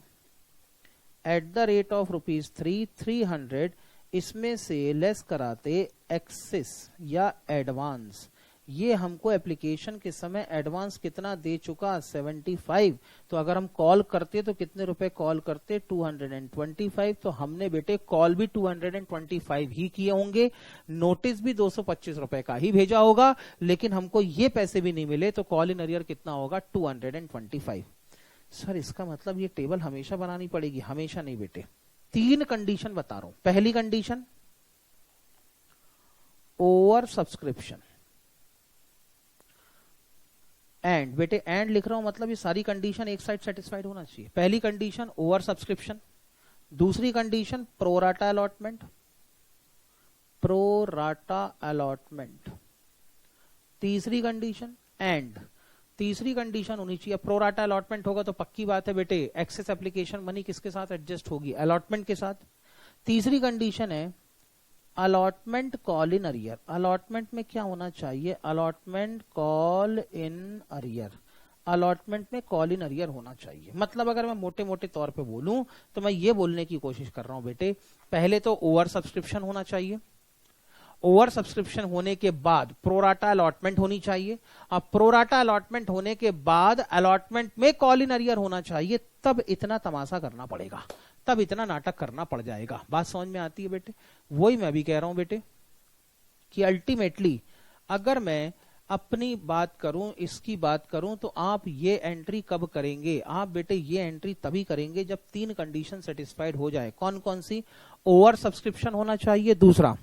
एट द रेट ऑफ ₹300, इसमें से लेस कराते एक्सेस या एडवांस। ये हमको एप्लीकेशन के समय एडवांस कितना दे चुका? 75। तो अगर हम कॉल करते तो कितने रुपए कॉल करते? 225। तो हमने बेटे कॉल भी 225 ही किए होंगे, नोटिस भी 225 रुपए का ही भेजा होगा, लेकिन हमको ये पैसे भी नहीं मिले। तो कॉल इन अरियर कितना होगा? 225। सर इसका मतलब ये टेबल हमेशा बनानी पड़ेगी? हमेशा नहीं बेटे, 3 कंडीशन बता रहा हूं। पहली कंडीशन ओवर सब्सक्रिप्शन, एंड बेटे एंड लिख रहा हूं मतलब ये सारी कंडीशन एक साइड सेटिस्फाइड होना चाहिए। पहली कंडीशन ओवर सब्सक्रिप्शन, दूसरी कंडीशन प्रोराटा अलॉटमेंट, तीसरी कंडीशन एंड। तीसरी कंडीशन होनी चाहिए, प्रोराटा अलॉटमेंट होगा तो पक्की बात है बेटे एक्सेस एप्लीकेशन मनी किसके साथ एडजस्ट होगी? अलॉटमेंट के साथ। तीसरी कंडीशन है allotment call in arrear. Allotment में क्या होना चाहिए? Allotment call in arrear. Allotment में कॉल इन अरियर होना चाहिए। मतलब अगर मैं मोटे मोटे तौर पे बोलूं तो मैं ये बोलने की कोशिश कर रहा हूं बेटे, पहले तो ओवर सब्सक्रिप्शन होना चाहिए, ओवर सब्सक्रिप्शन होने के बाद प्रोराटा अलॉटमेंट होनी चाहिए, अब प्रोराटा अलॉटमेंट होने के बाद अलॉटमेंट में कॉल इन अरियर होना चाहिए। तब इतना तमाशा करना पड़ेगा, तब इतना नाटक करना पड़ जाएगा। बात समझ में आती है बेटे? वही मैं भी कह रहा हूं बेटे कि अल्टीमेटली अगर मैं अपनी बात करूं, इसकी बात करूं, तो आप ये एंट्री कब करेंगे? आप बेटे ये एंट्री तभी करेंगे जब 3 कंडीशन सेटिस्फाइड हो जाए। कौन कौन सी? ओवर सब्सक्रिप्शन होना चाहिए, दूसरा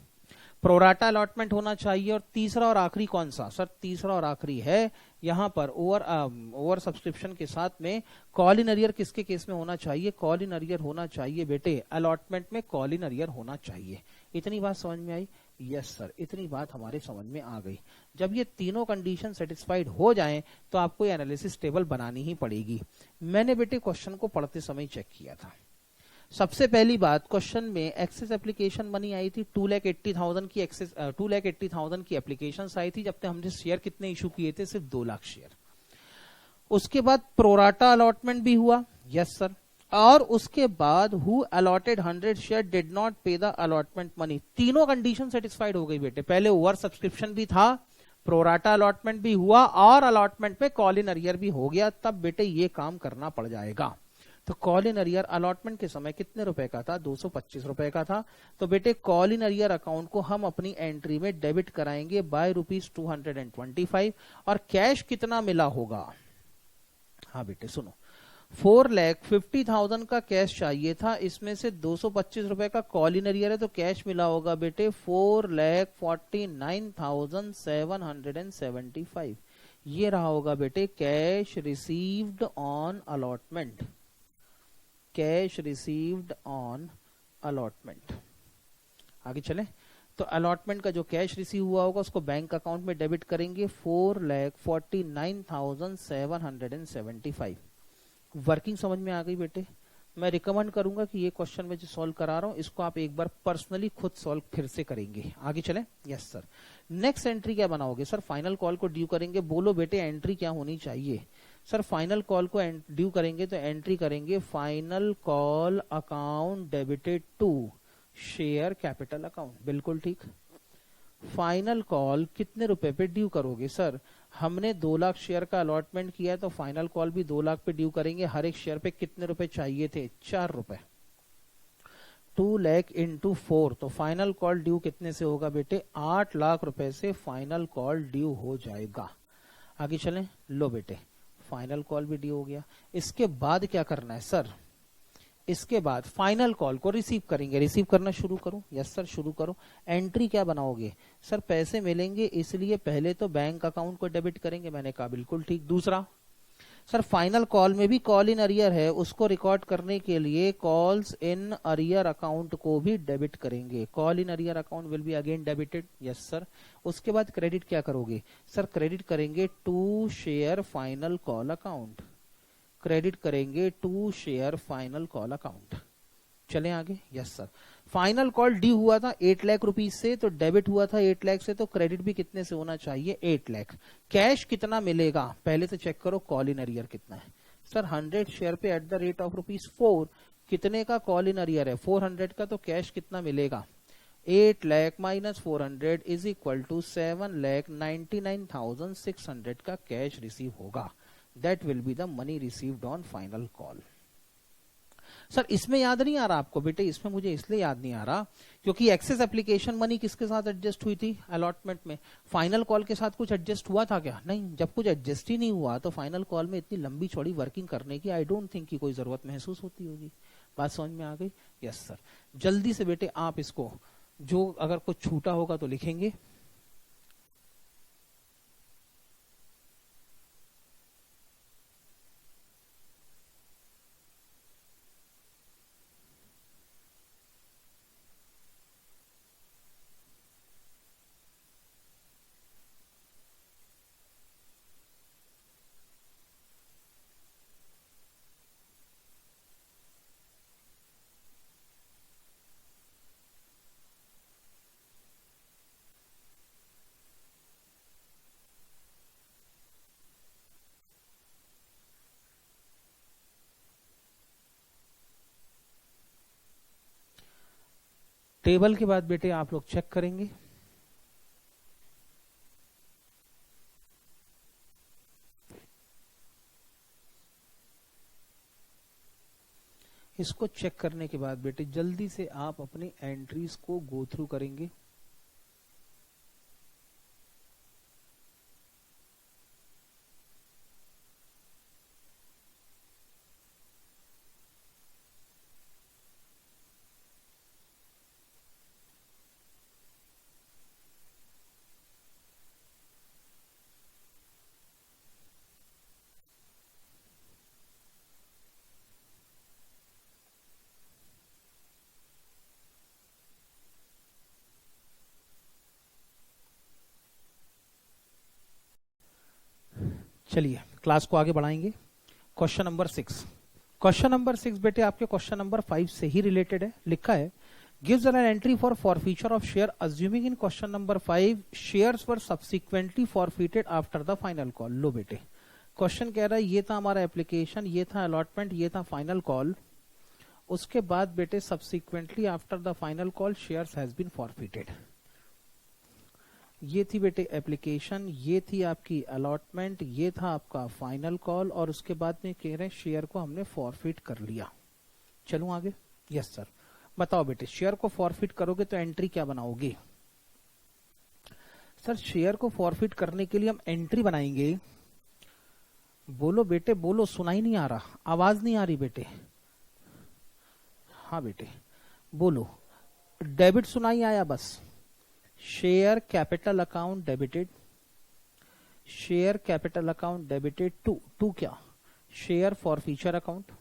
प्रोराटा अलॉटमेंट होना चाहिए, और तीसरा और आखिरी कौन सा? सर तीसरा और आखिरी है यहां पर ओवर सब्सक्रिप्शन के साथ में कॉल इन अरियर किसके केस में होना चाहिए? कॉल इन अरियर होना चाहिए बेटे, अलॉटमेंट में कॉल इन अरियर होना चाहिए। इतनी बात समझ में आई? यस सर, इतनी बात हमारे समझ में आ गई। जब ये तीनों कंडीशन सेटिस्फाइड हो जाएं तो आपको ये एनालिसिस टेबल बनानी ही पड़ेगी। मैंने बेटे क्वेश्चन को पढ़ते समय चेक किया था। सबसे पहली बात, क्वेश्चन में एक्सेस एप्लीकेशन मनी आई थी 2,80,000 की, एक्सेस 2,80,000 की एप्लीकेशन आई थी, जबकि हमने शेयर कितने इशू किए थे? सिर्फ 2 लाख शेयर। उसके बाद प्रोराटा अलॉटमेंट भी हुआ, यस सर, और उसके बाद who allotted 100 share did not पे द अलॉटमेंट मनी। तीनों कंडीशन सेटिस्फाइड हो गई बेटे। पहले ओवर सब्सक्रिप्शन भी था, प्रोराटा अलॉटमेंट भी हुआ, और अलॉटमेंट में कॉल इन अरियर भी हो गया। तब बेटे ये काम करना पड़ जाएगा। तो कॉल इन अरियर अलॉटमेंट के समय कितने रुपए का था? 225 रुपए का था। तो बेटे कॉल इन अरियर अकाउंट को हम अपनी एंट्री में डेबिट कराएंगे बाय ₹225। और कैश कितना मिला होगा? हाँ बेटे सुनो, 4,50,000 का कैश चाहिए था, इसमें से 225 रुपए का कॉल इन अरियर है, तो कैश मिला होगा बेटे 4,49,775। ये रहा होगा बेटे cash received on allotment, cash received on allotment. आगे चले तो अलॉटमेंट का जो कैश रिसीव हुआ होगा उसको बैंक अकाउंट में डेबिट करेंगे 4,49,775। वर्किंग समझ में आ गई बेटे? मैं रिकमेंड करूंगा कि ये क्वेश्चन में जो सॉल्व करा रहा हूं इसको आप एक बार पर्सनली खुद सॉल्व फिर से करेंगे। आगे चले, यस सर। नेक्स्ट एंट्री क्या बनाओगे? सर फाइनल कॉल को ड्यू करेंगे। बोलो बेटे एंट्री क्या होनी चाहिए? सर फाइनल कॉल को ड्यू करेंगे तो एंट्री करेंगे final call account debited to share capital account. बिल्कुल ठीक। फाइनल कॉल कितने रुपए पे ड्यू करोगे? सर हमने 2 लाख शेयर का अलॉटमेंट किया है तो फाइनल कॉल भी 2 लाख पे ड्यू करेंगे। हर एक शेयर पे कितने रुपए चाहिए थे? 4 रुपए। 2 लाख इंटू 4, तो फाइनल कॉल ड्यू कितने से होगा बेटे? 8 लाख रुपए से फाइनल कॉल ड्यू हो जाएगा। आगे चलें, लो बेटे फाइनल कॉल भी ड्यू हो गया। इसके बाद क्या करना है सर? इसके बाद फाइनल कॉल को रिसीव करेंगे। रिसीव करना शुरू करो? यस सर शुरू करो। एंट्री क्या बनाओगे? सर पैसे मिलेंगे इसलिए पहले तो बैंक अकाउंट को डेबिट करेंगे। मैंने कहा बिल्कुल ठीक। दूसरा सर फाइनल कॉल में भी कॉल इन अरियर है, उसको रिकॉर्ड करने के लिए कॉल्स इन अरियर अकाउंट को भी डेबिट करेंगे। Call in arrear account will be again debited. Yes sir. उसके बाद क्रेडिट क्या करोगे? सर क्रेडिट करेंगे to share final call account. Credit करेंगे to share final call account. चलें आगे। Yes sir. Final call due हुआ था 8 लाख रुपीज से, तो डेबिट हुआ था 8 लाख से, तो क्रेडिट भी कितने से होना चाहिए? 8 लाख। कैश कितना मिलेगा पहले तो चेक करो। कॉल इन अरियर कितना है सर? 100 शेयर पे एट द रेट ऑफ ₹4। कितने का कॉल इन अरियर है? 400 का। तो कैश कितना मिलेगा? 8 lakh minus 400 is equal to 7,99,600 का कैश रिसीव होगा। That will be the money received on final call. Sir इसमें याद नहीं आ रहा आपको बेटे? इसमें मुझे इसलिए याद नहीं आ रहा क्योंकि एक्सेस एप्लीकेशन मनी किसके साथ एडजस्ट हुई थी? अलॉटमेंट में। फाइनल कॉल के साथ कुछ एडजस्ट हुआ था क्या? नहीं। जब कुछ एडजस्ट ही नहीं हुआ तो फाइनल कॉल में इतनी लंबी चौड़ी वर्किंग करने की आई डोंट थिंक कि कोई जरूरत महसूस होती होगी। बात समझ में आ गई? Yes sir. जल्दी से बेटे आप इसको, जो अगर कुछ छूटा होगा तो लिखेंगे। टेबल के बाद बेटे आप लोग चेक करेंगे। इसको चेक करने के बाद बेटे जल्दी से आप अपनी एंट्रीज को गो थ्रू करेंगे। चलिए क्लास को आगे बढ़ाएंगे। Question number 6। क्वेश्चन नंबर 6 बेटे आपके क्वेश्चन नंबर 5 से ही रिलेटेड है। लिखा है gives an entry for forfeiture of share assuming in question number 5 shares were subsequently forfeited after the final call। लो बेटे क्वेश्चन कह रहा है ये था हमारा एप्लीकेशन, ये था अलॉटमेंट, ये था फाइनल कॉल। उसके बाद बेटे subsequently after the final call shares has been forfeited. ये थी बेटे एप्लीकेशन, ये थी आपकी अलॉटमेंट, ये था आपका फाइनल कॉल, और उसके बाद में कह रहे हैं शेयर को हमने फॉरफिट कर लिया। चलो आगे। Yes sir. बताओ बेटे शेयर को फॉरफिट करोगे तो एंट्री क्या बनाओगे? सर शेयर को फॉरफिट करने के लिए हम एंट्री बनाएंगे। बोलो बेटे बोलो, सुनाई नहीं आ रहा, आवाज नहीं आ रही बेटे। हाँ बेटे बोलो। डेबिट सुनाई आया बस। Share capital account debited, share capital account debited to क्या? Share forfeiture account,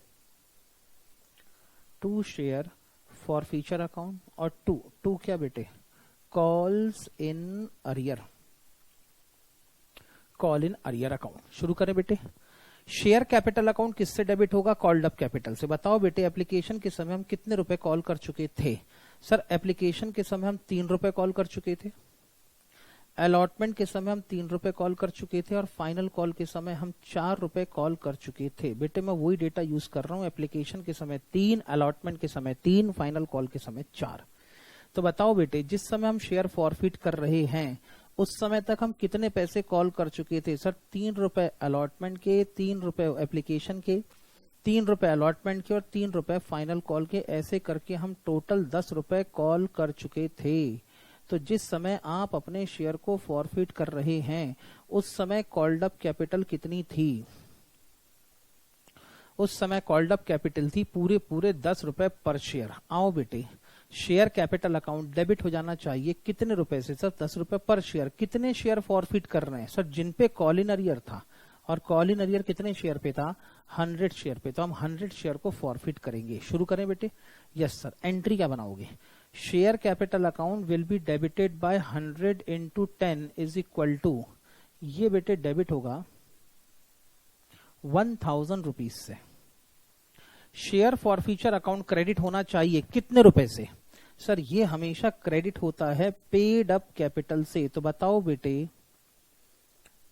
to share forfeiture account, और टू क्या बेटे? Calls in arrear, call in arrear account. शुरू करें बेटे। शेयर कैपिटल अकाउंट किससे डेबिट होगा? कॉल्ड अप कैपिटल से। बताओ बेटे एप्लीकेशन के समय हम कितने रुपए कॉल कर चुके थे? सर एप्लीकेशन के समय हम 3 रुपए कॉल कर चुके थे, अलॉटमेंट के समय हम 3 रुपए कॉल कर चुके थे, और फाइनल कॉल के समय हम 4 रुपए कॉल कर चुके थे। बेटे मैं वही डेटा यूज कर रहा हूं, एप्लीकेशन के समय 3, अलॉटमेंट के समय 3, फाइनल कॉल के समय 4। तो बताओ बेटे जिस समय हम शेयर फॉरफिट कर रहे हैं उस समय तक हम कितने पैसे कॉल कर चुके थे? सर 3 रुपए अलॉटमेंट के, 3 रुपए एप्लीकेशन के, ₹3 अलॉटमेंट के और ₹3 फाइनल कॉल के, ऐसे करके हम टोटल ₹10 कॉल कर चुके थे। तो जिस समय आप अपने शेयर को फॉरफिट कर रहे हैं उस समय कॉल्ड अप कैपिटल कितनी थी? उस समय कॉल्ड अप कैपिटल थी पूरे ₹10 पर शेयर। आओ बेटे, शेयर कैपिटल अकाउंट डेबिट हो जाना चाहिए कितने रुपए से? सर ₹10 पर शेयर। कितने शेयर फॉरफिट कर रहे हैं? सर जिन पे कॉल इन अरियर था, और कॉल इन अरियर कितने शेयर पे था? 100 शेयर पे। तो हम 100 शेयर को फॉरफिट करेंगे। शुरू करें बेटे। Yes sir. एंट्री क्या बनाओगे? Share capital account will be debited by 100 into 10 is equal to, ये बेटे डेबिट होगा 1000 रुपीज से। शेयर फॉरफीचर अकाउंट क्रेडिट होना चाहिए कितने रुपए से? सर ये हमेशा क्रेडिट होता है पेड अप कैपिटल से। तो बताओ बेटे,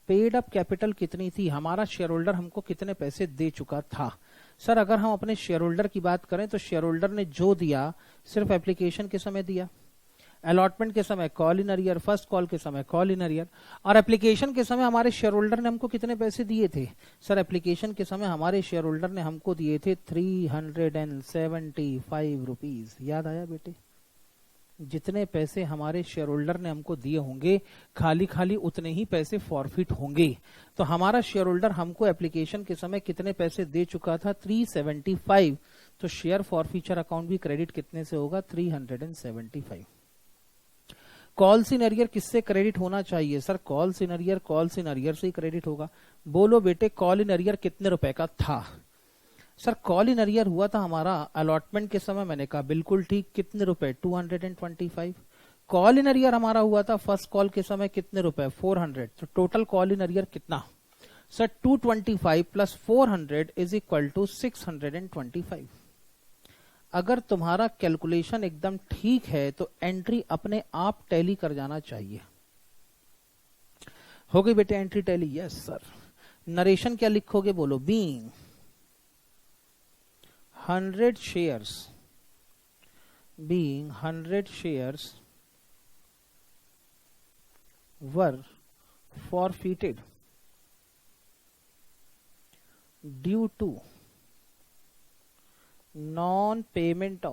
पेड अप कैपिटल कितनी थी? हमारा शेयर होल्डर हमको कितने पैसे दे चुका था? सर अगर हम अपने शेयर होल्डर की बात करें तो शेयर होल्डर ने जो दिया सिर्फ एप्लीकेशन के समय दिया, अलॉटमेंट के समय call in arrear, first call के समय कॉल इन अरियर, और एप्लीकेशन के समय हमारे शेयर होल्डर ने हमको कितने पैसे दिए थे? सर एप्लीकेशन के समय हमारे शेयर होल्डर ने हमको दिए थे 375 रुपीज। याद आया बेटे? जितने पैसे हमारे शेयर होल्डर ने हमको दिए होंगे खाली खाली उतने ही पैसे फॉरफिट होंगे। तो हमारा शेयर होल्डर हमको एप्लीकेशन के समय कितने पैसे दे चुका था? 375। तो शेयर फॉरफीचर अकाउंट भी क्रेडिट कितने से होगा? 375। कॉल्स इन अरियर किससे क्रेडिट होना चाहिए? सर कॉल्स इन अरियर से ही क्रेडिट होगा। बोलो बेटे, कॉल इन अरियर कितने रुपए का था? सर कॉल इन अरियर हुआ था हमारा अलॉटमेंट के समय, मैंने कहा बिल्कुल ठीक, कितने रुपए? 225। कॉल इन अरियर हमारा हुआ था फर्स्ट कॉल के समय, कितने रुपए? 400। तो टोटल कॉल इन अरियर कितना? Sir 225 plus 400 is equal to 625। अगर तुम्हारा कैलकुलेशन एकदम ठीक है तो एंट्री अपने आप टैली कर जाना चाहिए। हो गई बेटे entry tally? Yes sir. Narration क्या लिखोगे? बोलो। Being 100 shares were forfeited due to non-payment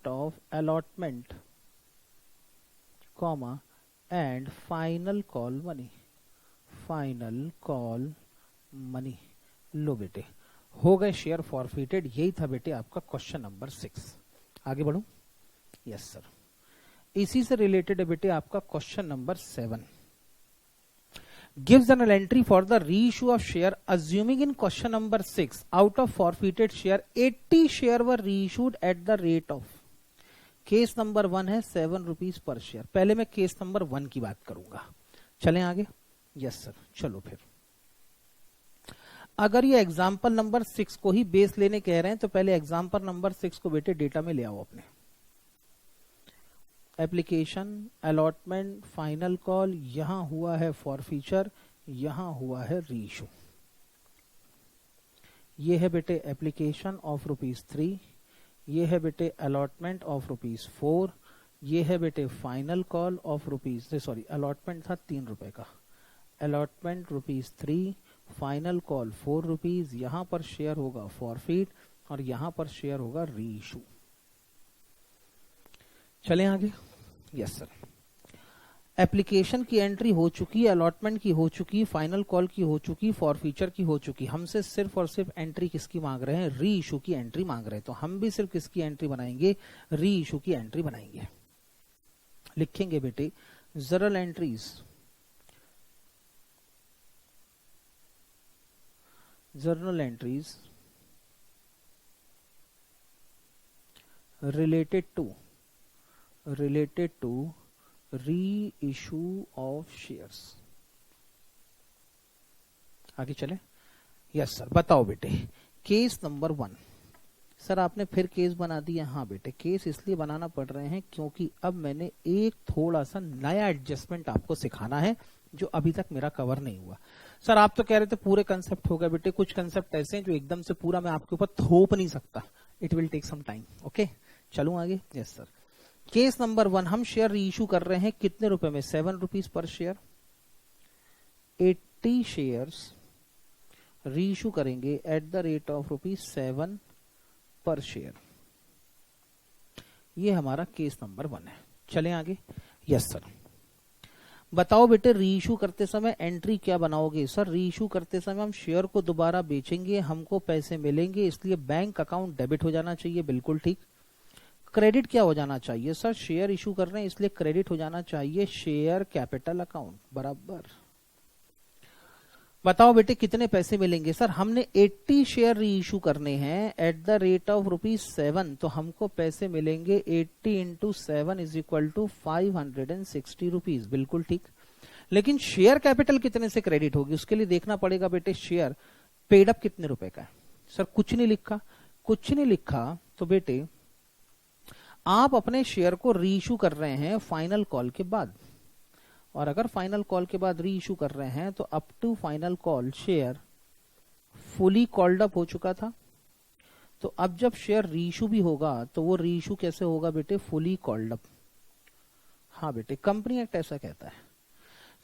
of allotment, comma, and final call money। लो बेटे, हो गए शेयर फॉरफिटेड। यही था बेटे आपका क्वेश्चन नंबर 6। आगे बढ़ू? Yes sir. इसी से रिलेटेड है बेटे आपका question number 7। Gives an entry for the reissue of share assuming in question number 6 out of forfeited share 80 share were reissued eight the rate of. Case number 1 है 7 rupees per share. पहले मैं case number 1 की बात करूंगा। चलें आगे? Yes sir. चलो फिर, अगर ये एग्जाम्पल नंबर 6 को ही बेस लेने कह रहे हैं तो पहले एग्जाम्पल नंबर 6 को बेटे डेटा में ले आओ अपने। एप्लीकेशन, अलॉटमेंट, फाइनल कॉल, यहां हुआ है फॉरफीचर, यहां हुआ है रीइश्यू। ये है बेटे एप्लीकेशन ऑफ ₹3, ये है बेटे अलॉटमेंट ऑफ ₹4, ये है बेटे फाइनल कॉल ऑफ अलॉटमेंट था ₹3 का, अलॉटमेंट ₹3, फाइनल कॉल ₹4। यहां पर शेयर होगा फॉरफिट और यहां पर शेयर होगा रीइश्यू। चलें आगे? Yes sir. एप्लीकेशन की एंट्री हो चुकी, अलॉटमेंट की हो चुकी, फाइनल कॉल की हो चुकी, फॉरफीचर की हो चुकी। हमसे सिर्फ और सिर्फ एंट्री किसकी मांग रहे हैं? रीइश्यू की एंट्री मांग रहे हैं। तो हम भी सिर्फ किसकी एंट्री बनाएंगे? रीइश्यू की एंट्री बनाएंगे। लिखेंगे बेटे journal entries related to reissue of shares। आगे चले? Yes sir. बताओ बेटे केस नंबर 1। सर आपने फिर केस बना दिया? हाँ बेटे, केस इसलिए बनाना पड़ रहे हैं क्योंकि अब मैंने एक थोड़ा सा नया एडजस्टमेंट आपको सिखाना है जो अभी तक मेरा कवर नहीं हुआ। सर आप तो कह रहे थे पूरे कंसेप्ट हो गए बेटे, कुछ कंसेप्ट ऐसे हैं जो एकदम से पूरा मैं आपके ऊपर थोप नहीं सकता। It will take some time. Okay, चलूं आगे? Yes sir. केस नंबर 1, हम शेयर रीइश्यू कर रहे हैं कितने रुपए में? 7 रुपीज पर शेयर। 80 शेयर्स री इशू करेंगे एट द रेट ऑफ ₹7 पर शेयर। ये हमारा केस नंबर 1 है। चलें आगे। Yes sir. बताओ बेटे री इशू करते समय एंट्री क्या बनाओगे? सर री इशू करते समय हम शेयर को दोबारा बेचेंगे, हमको पैसे मिलेंगे, इसलिए बैंक अकाउंट डेबिट हो जाना चाहिए। बिल्कुल ठीक। क्रेडिट क्या हो जाना चाहिए? सर शेयर इशू कर रहे हैं इसलिए क्रेडिट हो जाना चाहिए शेयर कैपिटल अकाउंट। बराबर। बताओ बेटे कितने पैसे मिलेंगे? सर हमने 80 शेयर री इशू करने हैं एट द रेट ऑफ ₹7, तो हमको पैसे मिलेंगे 80 into 7 is equal to 560 rupees. बिल्कुल ठीक। लेकिन शेयर कैपिटल कितने से क्रेडिट होगी उसके लिए देखना पड़ेगा बेटे। शेयर पेड अप कितने रुपए का है? सर कुछ नहीं लिखा। कुछ नहीं लिखा तो बेटे आप अपने शेयर को री इशू कर रहे हैं फाइनल कॉल के बाद, और अगर फाइनल कॉल के बाद री इशू कर रहे हैं तो up to final call share fully called up हो चुका था। तो अब जब शेयर री इशू भी होगा तो वो री इशू कैसे होगा बेटे? Fully called up. हाँ बेटे कंपनी एक्ट ऐसा कहता है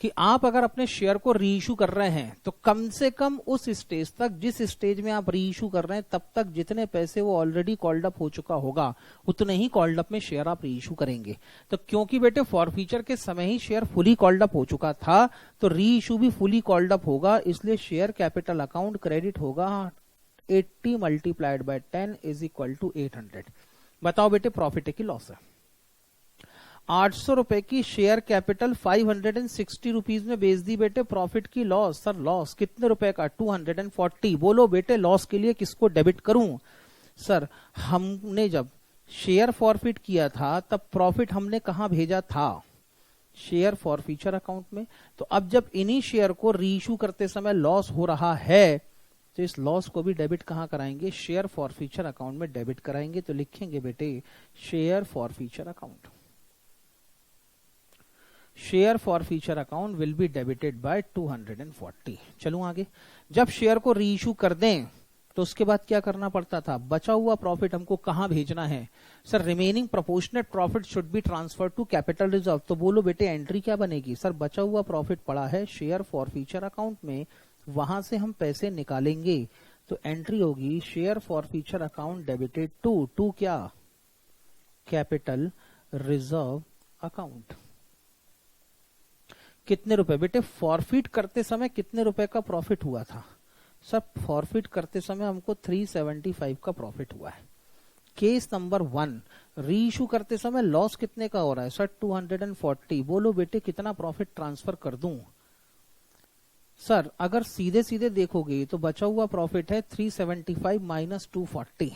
कि आप अगर अपने शेयर को री इशू कर रहे हैं तो कम से कम उस स्टेज तक, जिस स्टेज में आप री इशू कर रहे हैं, तब तक जितने पैसे वो ऑलरेडी कॉल्ड अप हो चुका होगा उतने ही कॉल्ड अप में शेयर आप री इशू करेंगे। तो क्योंकि बेटे फॉरफीचर के समय ही शेयर फुली कॉल्ड अप हो चुका था तो री इशू भी फुली कॉल्ड अप होगा, इसलिए शेयर कैपिटल अकाउंट क्रेडिट होगा 80 multiplied by 10 is equal to 800। बताओ बेटे प्रॉफिट है कि लॉस है? 800 रुपए की शेयर कैपिटल 560 रुपीज में बेच दी बेटे। प्रॉफिट की लॉस? सर लॉस कितने रुपए का? 240। बोलो बेटे लॉस के लिए किसको डेबिट करूं? सर हमने जब शेयर फॉरफिट किया था तब प्रॉफिट हमने कहां भेजा था? शेयर फॉरफीचर अकाउंट में। तो अब जब इन्हीं शेयर को री इशू करते समय लॉस हो रहा है तो इस लॉस को भी डेबिट कहां कराएंगे? शेयर फॉरफीचर अकाउंट में डेबिट कराएंगे। तो लिखेंगे बेटे share forfeiture account. Share forfeiture account will be debited bye 240। चलूं आगे। जब शेयर को री इशू कर दें तो उसके बाद क्या करना पड़ता था? बचा हुआ प्रॉफिट हमको कहां भेजना है? Sir remaining proportionate profit should be transfer to capital reserve. तो बोलो बेटे एंट्री क्या बनेगी? सर बचा हुआ प्रॉफिट पड़ा है शेयर फॉरफीचर अकाउंट में, वहां से हम पैसे निकालेंगे। तो एंट्री होगी share forfeiture account debited to क्या? Capital reserve account. कितने रुपए बेटे? फॉरफिट करते समय कितने रुपए का प्रॉफिट हुआ था? सर फॉरफिट करते समय हमको 375 का प्रॉफिट हुआ है। केस नंबर 1 री इशू करते समय लॉस कितने का हो रहा है? सर 240। बोलो बेटे कितना प्रॉफिट ट्रांसफर कर दूं? सर अगर सीधे सीधे देखोगे तो बचा हुआ प्रॉफिट है 375 माइनस 240।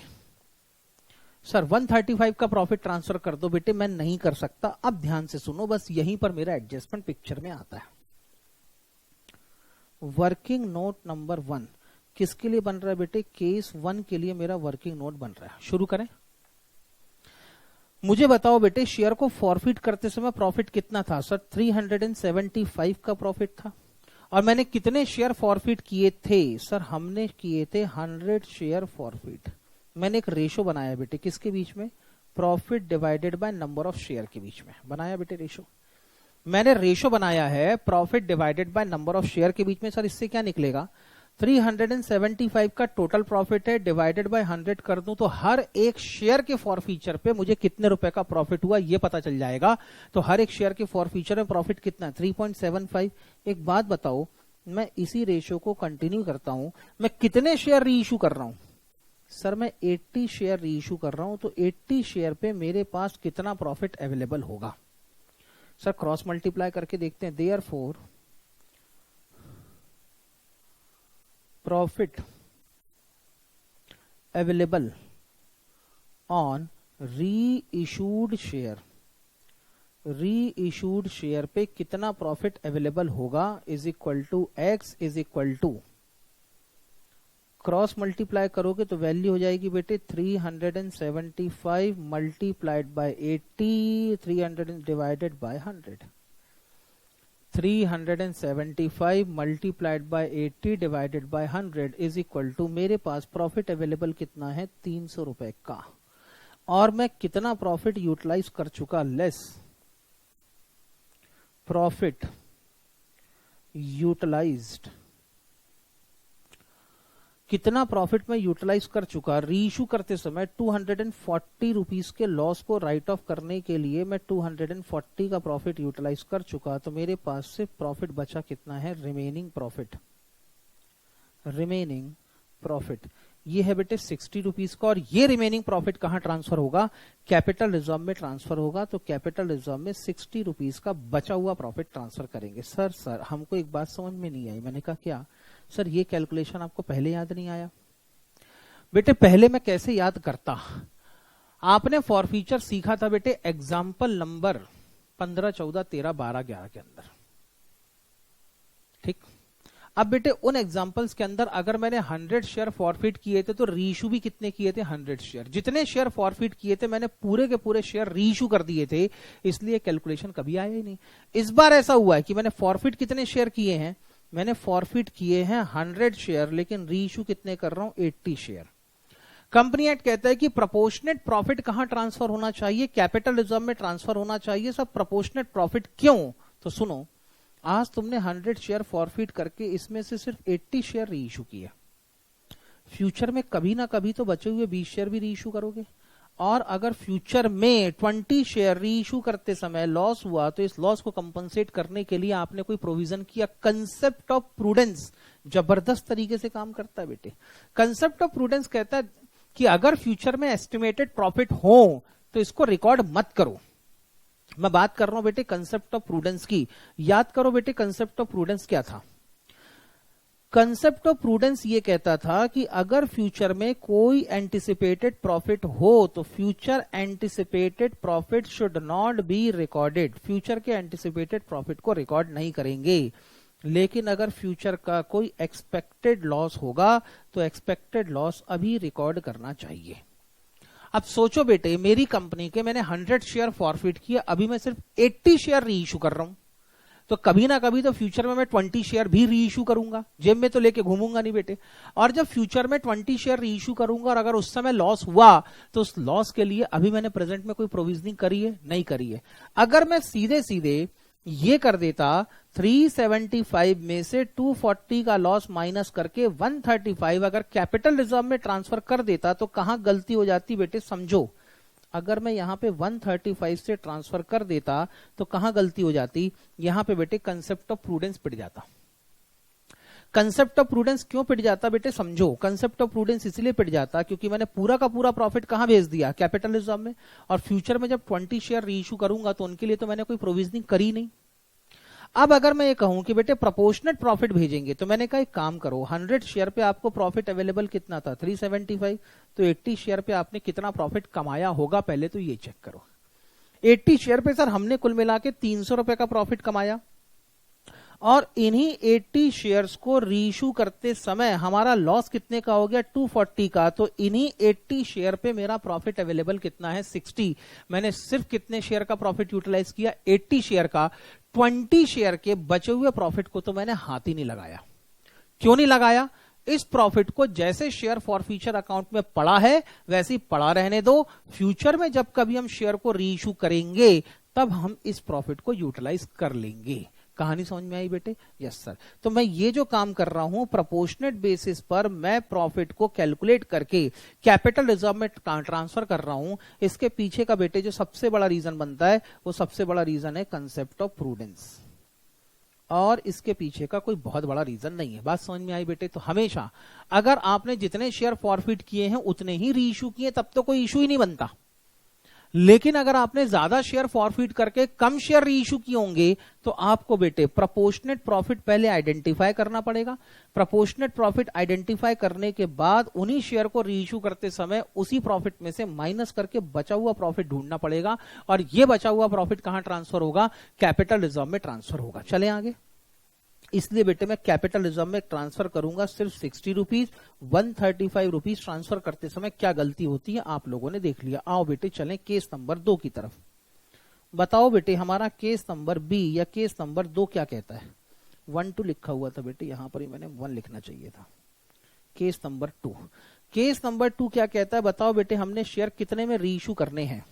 सर 135 का प्रॉफिट ट्रांसफर कर दो बेटे। मैं नहीं कर सकता। अब ध्यान से सुनो, बस यहीं पर मेरा एडजस्टमेंट पिक्चर में आता है। वर्किंग नोट नंबर 1 किसके लिए बन रहा है बेटे? केस 1 के लिए मेरा वर्किंग नोट बन रहा है। शुरू करें। मुझे बताओ बेटे शेयर को फॉरफिट करते समय प्रॉफिट कितना था? सर 375 का प्रॉफिट था। और मैंने कितने शेयर फॉरफिट किए थे? सर हमने किए थे 100 शेयर फॉरफिट। मैंने एक रेशो बनाया बेटे किसके बीच में? Profit divided by number of share के बीच में बनाया बेटे रेशो। मैंने रेशो बनाया है profit divided by number of share के बीच में। सर इससे क्या निकलेगा? 375 का टोटल प्रॉफिट है, डिवाइडेड बाय 100 कर दूं तो हर एक शेयर के फॉरफीचर पे मुझे कितने रुपए का प्रॉफिट हुआ ये पता चल जाएगा। तो हर एक शेयर के फॉरफीचर में प्रॉफिट कितना है? 3.75। एक बात बताओ, मैं इसी रेशो को कंटिन्यू करता हूं। मैं कितने शेयर री इशू कर रहा हूं? सर मैं 80 शेयर री इशू कर रहा हूं। तो 80 शेयर पे मेरे पास कितना प्रॉफिट अवेलेबल होगा? सर क्रॉस मल्टीप्लाई करके देखते हैं। Therefore profit available on reissued share, reissued share पे कितना प्रॉफिट अवेलेबल होगा is equal to X is equal to, cross multiply करोगे तो वैल्यू हो जाएगी बेटे 375 multiplied by 80, 300 divided by 100। 375 multiplied by 80 divided by 100 is equal to, मेरे पास प्रॉफिट अवेलेबल कितना है? 300 रुपए का। और मैं कितना प्रॉफिट यूटिलाइज कर चुका? लेस प्रॉफिट यूटिलाइज्ड कितना प्रॉफिट मैं यूटिलाइज कर चुका, रीइश्यू करते समय 240 रुपीज के लॉस को राइट ऑफ करने के लिए मैं 240 का प्रॉफिट यूटिलाइज कर चुका, तो मेरे पास से प्रॉफिट बचा कितना है, रिमेनिंग प्रॉफिट। रिमेनिंग प्रॉफिट ये है बेटे 60 रुपीज का, और ये रिमेनिंग प्रॉफिट कहां ट्रांसफर होगा, कैपिटल रिजर्व में ट्रांसफर होगा। तो कैपिटल रिजर्व में 60 रुपीज का बचा हुआ प्रॉफिट ट्रांसफर करेंगे। सर हमको एक बात समझ में नहीं आई। मैंने कहा क्या सर, ये कैलकुलेशन आपको पहले याद नहीं आया? बेटे पहले मैं कैसे याद करता, आपने फॉरफीचर सीखा था बेटे एग्जाम्पल नंबर 15, 14, 13, 12, 11 के अंदर, ठीक। अब बेटे उन एग्जांपल्स के अंदर अगर मैंने 100 शेयर फॉरफिट किए थे तो रीइश्यू भी कितने किए थे, 100 शेयर। जितने शेयर फॉरफिट किए थे मैंने पूरे के पूरे शेयर रीइश्यू कर दिए थे, इसलिए कैलकुलेशन कभी आया ही नहीं। इस बार ऐसा हुआ है कि मैंने फॉरफिट कितने शेयर किए हैं, मैंने फॉरफिट किए हैं 100 शेयर, लेकिन रीइश्यू कितने कर रहा हूं, 80 शेयर। कंपनी एक्ट कहता है कि प्रोपोर्शनेट प्रॉफिट कहां ट्रांसफर होना चाहिए, कैपिटल रिजर्व में ट्रांसफर होना चाहिए। सब प्रोपोर्शनेट प्रॉफिट क्यों, तो सुनो, आज तुमने 100 शेयर फॉरफिट करके इसमें से सिर्फ 80 शेयर रीइश्यू किए, फ्यूचर में कभी ना कभी तो बचे हुए 20 शेयर भी रीइश्यू करोगे, और अगर फ्यूचर में 20 शेयर रीइश्यू करते समय लॉस हुआ तो इस लॉस को कंपनसेट करने के लिए आपने कोई प्रोविजन किया। कंसेप्ट ऑफ प्रूडेंस जबरदस्त तरीके से काम करता है बेटे। कंसेप्ट ऑफ प्रूडेंस कहता है कि अगर फ्यूचर में एस्टिमेटेड प्रॉफिट हो तो इसको रिकॉर्ड मत करो। मैं बात कर रहा हूं बेटे कंसेप्ट ऑफ प्रूडेंस की। याद करो बेटे कंसेप्ट ऑफ प्रूडेंस क्या था। कंसेप्ट ऑफ प्रूडेंस ये कहता था कि अगर फ्यूचर में कोई एंटिसिपेटेड प्रॉफिट हो तो future anticipated profit should not be recorded. Future के एंटिसिपेटेड प्रॉफिट को रिकॉर्ड नहीं करेंगे, लेकिन अगर फ्यूचर का कोई एक्सपेक्टेड लॉस होगा तो एक्सपेक्टेड लॉस अभी रिकॉर्ड करना चाहिए। अब सोचो बेटे, मेरी कंपनी के मैंने 100 शेयर फॉरफिट किया, अभी मैं सिर्फ 80 शेयर रीइश्यू कर रहा हूं, तो कभी ना कभी तो फ्यूचर में मैं 20 शेयर भी रीइश्यू करूंगा, जेब में तो लेके घूमूंगा नहीं बेटे। और जब फ्यूचर में 20 शेयर रीइश्यू करूंगा और अगर उस समय लॉस हुआ तो उस लॉस के लिए अभी मैंने प्रेजेंट में कोई प्रोविजनिंग करी है, नहीं करी है। अगर मैं सीधे सीधे ये कर देता 375 में से 240 का लॉस माइनस करके 135 अगर कैपिटल रिजर्व में ट्रांसफर कर देता तो कहां गलती हो जाती बेटे, समझो। अगर मैं यहां पे 135 से ट्रांसफर कर देता तो कहां गलती हो जाती, यहां पे बेटे कंसेप्ट ऑफ प्रूडेंस पिट जाता। कंसेप्ट ऑफ प्रूडेंस क्यों पिट जाता बेटे, समझो। कंसेप्ट ऑफ प्रूडेंस इसलिए पिट जाता क्योंकि मैंने पूरा का पूरा प्रॉफिट कहां भेज दिया, कैपिटल रिजर्व में, और फ्यूचर में जब 20 शेयर रीइश्यू करूंगा तो उनके लिए तो मैंने कोई प्रोविजनिंग करी नहीं। अब अगर मैं ये कहूं कि बेटे प्रोपोर्शनेट प्रॉफिट भेजेंगे, तो मैंने कहा एक काम करो, 100 शेयर पे आपको प्रॉफिट अवेलेबल कितना था, 375, तो 80 शेयर पे आपने कितना प्रॉफिट कमाया होगा पहले तो ये चेक करो। 80 शेयर पे सर हमने कुल मिला के 300 रुपए का प्रॉफिट कमाया, और इन्हीं 80 शेयर्स को रीइश्यू करते समय हमारा लॉस कितने का हो गया, 240 का। तो इन्हीं 80 शेयर पे मेरा प्रॉफिट अवेलेबल कितना है, 60। मैंने सिर्फ कितने शेयर का प्रॉफिट यूटिलाइज किया, 80 शेयर का। 20 शेयर के बचे हुए प्रॉफिट को तो मैंने हाथ ही नहीं लगाया। क्यों नहीं लगाया, इस प्रॉफिट को जैसे शेयर फॉरफीचर अकाउंट में पड़ा है वैसे ही पड़ा रहने दो। फ्यूचर में जब कभी हम शेयर को रीइश्यू करेंगे तब हम इस प्रॉफिट को यूटिलाइज कर लेंगे। कहानी समझ में आई बेटे? Yes sir. तो मैं ये जो काम कर रहा हूं प्रोपोर्शनेट बेसिस पर मैं प्रॉफिट को कैलकुलेट करके कैपिटल रिजर्व में ट्रांसफर कर रहा हूं। इसके पीछे का बेटे जो सबसे बड़ा रीजन बनता है वो सबसे बड़ा रीजन है कंसेप्ट ऑफ प्रूडेंस, और इसके पीछे का कोई बहुत बड़ा रीजन नहीं है। बात समझ में आई बेटे? तो हमेशा अगर आपने जितने शेयर फॉरफिट किए हैं उतने ही रीइश्यू किए तब तो कोई इशू ही नहीं बनता, लेकिन अगर आपने ज्यादा शेयर फॉरफिट करके कम शेयर रीइश्यू किए होंगे तो आपको बेटे प्रोपोर्शनेट प्रॉफिट पहले आइडेंटिफाई करना पड़ेगा। प्रोपोर्शनेट प्रॉफिट आइडेंटिफाई करने के बाद उन्हीं शेयर को रीइश्यू करते समय उसी प्रॉफिट में से माइनस करके बचा हुआ प्रॉफिट ढूंढना पड़ेगा, और यह बचा हुआ प्रॉफिट कहां ट्रांसफर होगा, कैपिटल रिजर्व में ट्रांसफर होगा। चले आगे। इसलिए बेटे मैं कैपिटल रिजर्व में ट्रांसफर करूंगा सिर्फ 60 रुपीज। 135 रुपीज ट्रांसफर करते समय क्या गलती होती है आप लोगों ने देख लिया। आओ बेटे चलें केस नंबर 2 की तरफ। बताओ बेटे हमारा केस नंबर बी या केस नंबर 2 क्या कहता है। 1-2 लिखा हुआ था बेटे, यहां पर ही मैंने 1 लिखना चाहिए था। Case number 2। केस नंबर 2 क्या कहता है बताओ बेटे। हमने शेयर कितने में रीइश्यू करने हैं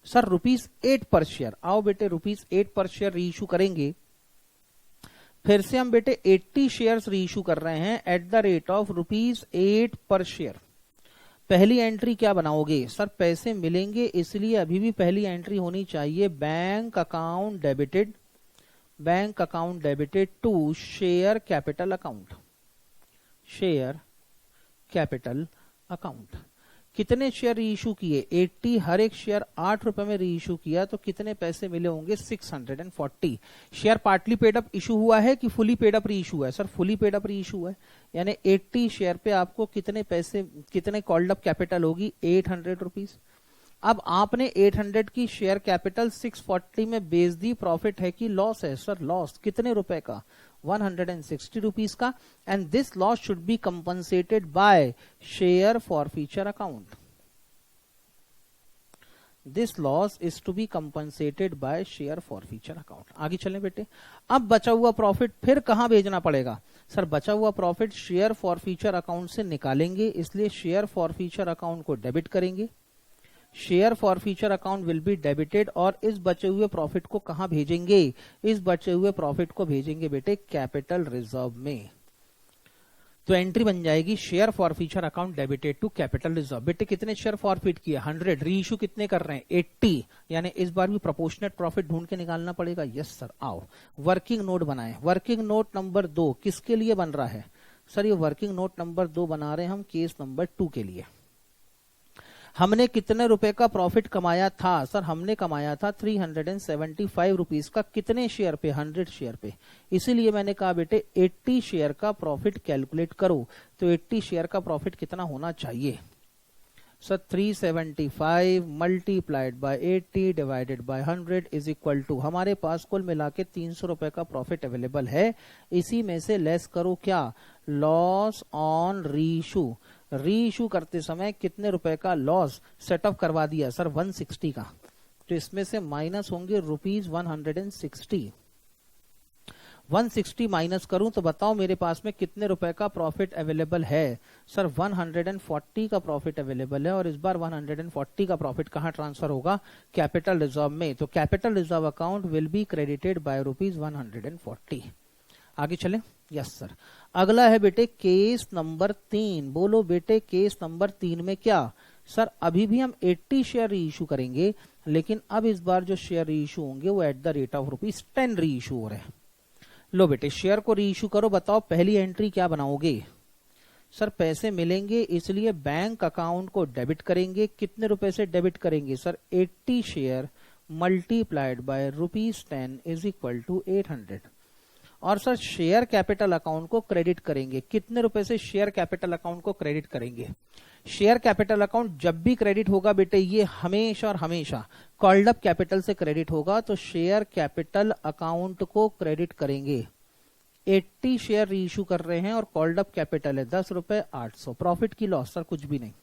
सर, ₹8 पर शेयर। आओ बेटे ₹8 पर शेयर रीइश्यू करेंगे फिर से हम बेटे 80 शेयर्स रीइश्यू कर रहे हैं एट द रेट ऑफ ₹8 पर शेयर। पहली एंट्री क्या बनाओगे सर? पैसे मिलेंगे, इसलिए अभी भी पहली एंट्री होनी चाहिए bank account debited, bank account debited to share capital account, share capital account. कितने शेयर रीइश्यू किए? 80, हर एक शेयर 8 रुपए में रीइश्यू किया, तो कितने पैसे मिले होंगे? 640। Share partly paid up issue हुआ है कि फुली पेड अप रीइश्यू हुआ है? Sir fully paid up reissue हुआ है, यानी 80 शेयर पे आपको कितने पैसे, कितने कॉल्ड अप कैपिटल होगी? 800 रुपीज। अब आपने 800 की शेयर कैपिटल 640 में बेच दी, प्रॉफिट है कि लॉस है? Sir loss. कितने रुपए का? 160 रुपीज का। And this loss should be compensated by share forfeiture account. This loss is to be compensated by share forfeiture account. आगे चलें बेटे। अब बचा हुआ प्रॉफिट फिर कहां भेजना पड़ेगा? सर बचा हुआ प्रॉफिट शेयर फॉरफीचर अकाउंट से निकालेंगे, इसलिए शेयर फॉरफीचर अकाउंट को डेबिट करेंगे। Share forfeiture account will be debited, और इस बचे हुए प्रॉफिट को कहां भेजेंगे? इस बचे हुए प्रॉफिट को भेजेंगे बेटे कैपिटल रिजर्व में। तो एंट्री बन जाएगी share forfeiture account debited to capital reserve. बेटे कितने शेयर फॉरफिट किए? 100। रीइश्यू कितने कर रहे हैं? 80, यानी इस बार भी प्रोपोर्शनेट प्रॉफिट ढूंढ के निकालना पड़ेगा। Yes sir. आओ वर्किंग नोट बनाएं। वर्किंग नोट नंबर 2 किसके लिए बन रहा है? सर ये वर्किंग नोट नंबर 2 बना रहे हैं हम केस नंबर 2 के लिए। हमने कितने रुपए का प्रॉफिट कमाया था? सर हमने कमाया था 375 रुपीज का। कितने शेयर पे? 100 शेयर पे। इसीलिए मैंने कहा बेटे 80 शेयर का प्रॉफिट कैलकुलेट करो। तो 80 शेयर का प्रॉफिट कितना होना चाहिए? Sir 375 multiplied by 80 divided by 100 is equal to, हमारे पास कुल मिला के 300 रुपए का प्रॉफिट अवेलेबल है। इसी में से लेस करो क्या? Loss on reissue. रीइश्यू करते समय कितने रुपए का लॉस सेटअप करवा दिया? सर 160 का। तो इसमें से माइनस होंगे ₹160। 160 माइनस करूं तो बताओ मेरे पास में कितने रुपए का प्रॉफिट अवेलेबल है? सर 140 का प्रॉफिट अवेलेबल है, और इस बार 140 का प्रॉफिट कहां ट्रांसफर होगा? कैपिटल रिजर्व में। तो capital reserve account will be credited bye ₹140। आगे चले। Yes sir. अगला है बेटे केस नंबर 3। बोलो बेटे केस नंबर 3 में क्या? सर अभी भी हम 80 शेयर रीइश्यू करेंगे, लेकिन अब इस बार जो शेयर रीइश्यू होंगे वो eight the rate of ₹10 reissue हो रहे हैं। लो बेटे शेयर को रीइश्यू करो। बताओ पहली एंट्री क्या बनाओगे? सर पैसे मिलेंगे, इसलिए बैंक अकाउंट को डेबिट करेंगे। कितने रुपए से डेबिट करेंगे? Sir 80 share multiplied by ₹10 is equal to 800। और सर शेयर कैपिटल अकाउंट को क्रेडिट करेंगे। कितने रुपए से शेयर कैपिटल अकाउंट को क्रेडिट करेंगे? शेयर कैपिटल अकाउंट जब भी क्रेडिट होगा बेटे ये हमेशा और हमेशा कॉल्ड अप कैपिटल से क्रेडिट होगा। तो शेयर कैपिटल अकाउंट को क्रेडिट करेंगे। 80 शेयर रीइश्यू कर रहे हैं और कॉल्ड अप कैपिटल है 10 रुपए 800। प्रॉफिट की लॉस? सर कुछ भी नहीं।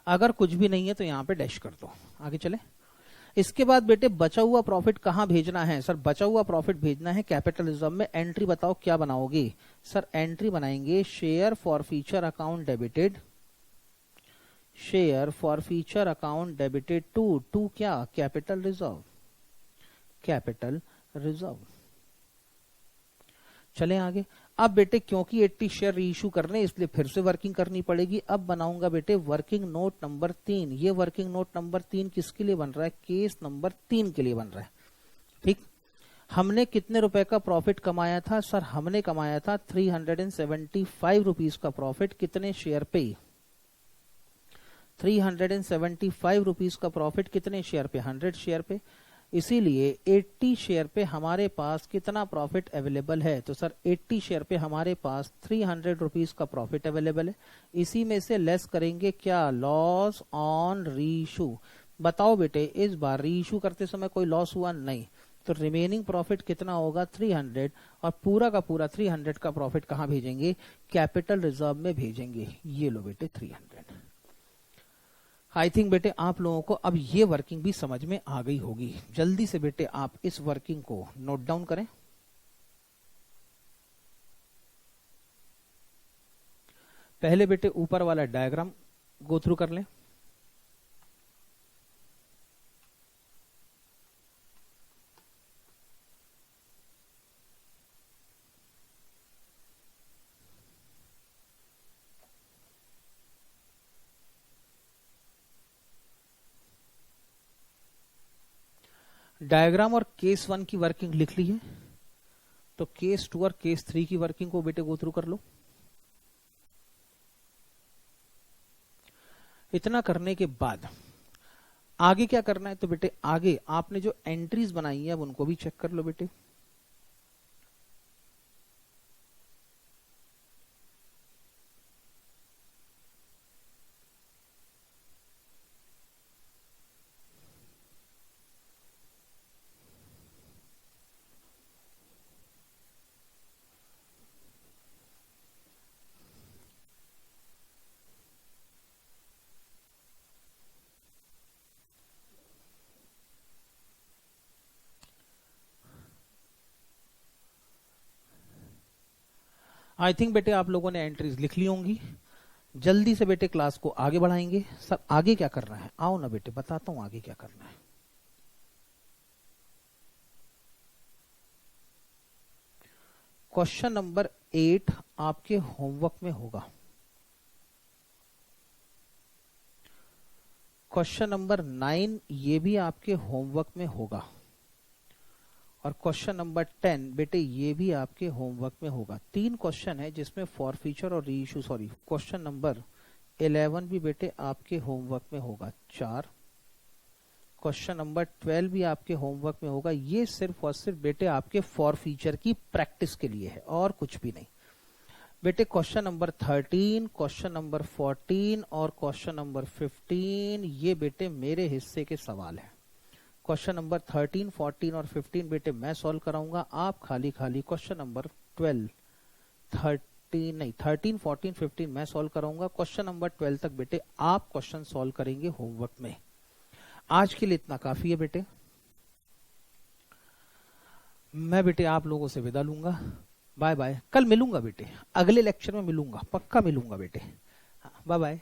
अगर कुछ भी नहीं है तो यहां पे डैश कर दो। आगे चले। इसके बाद बेटे बचा हुआ प्रॉफिट कहां भेजना है? सर बचा हुआ प्रॉफिट भेजना है कैपिटल रिजर्व में। एंट्री बताओ क्या बनाओगे? सर एंट्री बनाएंगे share forfeiture account debited, share forfeiture account debited to क्या? Capital reserve, capital reserve. चलें आगे। अब बेटे क्योंकि 80 शेयर रीइश्यू करने इसलिए फिर से वर्किंग करनी पड़ेगी। अब बनाऊंगा बेटे वर्किंग नोट नंबर 3। ये वर्किंग नोट नंबर 3 किसके लिए बन रहा है? केस नंबर 3 के लिए बन रहा है। ठीक। हमने कितने रुपए का प्रॉफिट कमाया था? सर हमने कमाया था 375 रुपीज का प्रॉफिट। कितने शेयर पे? 375 रुपीज का प्रॉफिट कितने शेयर पे? 100 शेयर पे। इसीलिए 80 शेयर पे हमारे पास कितना प्रॉफिट अवेलेबल है? तो सर 80 शेयर पे हमारे पास 300 रुपीज का प्रॉफिट अवेलेबल है। इसी में से लेस करेंगे क्या? Loss on reissue. बताओ बेटे इस बार रीइश्यू करते समय कोई लॉस हुआ? नहीं। तो रिमेनिंग प्रॉफिट कितना होगा? 300। और पूरा का पूरा 300 का प्रॉफिट कहां भेजेंगे? कैपिटल रिजर्व में भेजेंगे। ये लो बेटे 300। आई थिंक बेटे आप लोगों को अब ये वर्किंग भी समझ में आ गई होगी। जल्दी से बेटे आप इस वर्किंग को नोट डाउन करें। पहले बेटे ऊपर वाला डायग्राम गो थ्रू कर लें। डायग्राम और केस 1 की वर्किंग लिख ली है, तो केस 2 और केस 3 की वर्किंग को बेटे गो थ्रू कर लो। इतना करने के बाद आगे क्या करना है, तो बेटे आगे आपने जो एंट्रीज बनाई है अब उनको भी चेक कर लो बेटे। आई थिंक बेटे आप लोगों ने एंट्रीज लिख ली होंगी। जल्दी से बेटे क्लास को आगे बढ़ाएंगे। सर आगे क्या करना है, आओ ना बेटे बताता हूं आगे क्या करना है। क्वेश्चन नंबर 8 आपके होमवर्क में होगा। क्वेश्चन नंबर 9 ये भी आपके होमवर्क में होगा। और क्वेश्चन नंबर 10 बेटे ये भी आपके होमवर्क में होगा। 3 क्वेश्चन है जिसमें फॉर फ्यूचर और री इशू, सॉरी क्वेश्चन नंबर 11 भी बेटे आपके होमवर्क में होगा। 4 क्वेश्चन नंबर 12 भी आपके होमवर्क में होगा। ये सिर्फ और सिर्फ बेटे आपके फॉर फ्यूचर की प्रैक्टिस के लिए है और कुछ भी नहीं। बेटे क्वेश्चन नंबर 13, क्वेश्चन नंबर 14 और क्वेश्चन नंबर 15 ये बेटे मेरे हिस्से के सवाल है। क्वेश्चन नंबर 13, 14 और 15 बेटे मैं सॉल्व कराऊंगा, आप खाली खाली क्वेश्चन नंबर 12, 13 14, 15 मैं सॉल्व कराऊंगा। क्वेश्चन नंबर 12 तक बेटे आप क्वेश्चन सॉल्व करेंगे होमवर्क में। आज के लिए इतना काफी है बेटे। मैं बेटे आप लोगों से विदा लूंगा। Bye bye. कल मिलूंगा बेटे, अगले लेक्चर में मिलूंगा, पक्का मिलूंगा बेटे। Bye bye.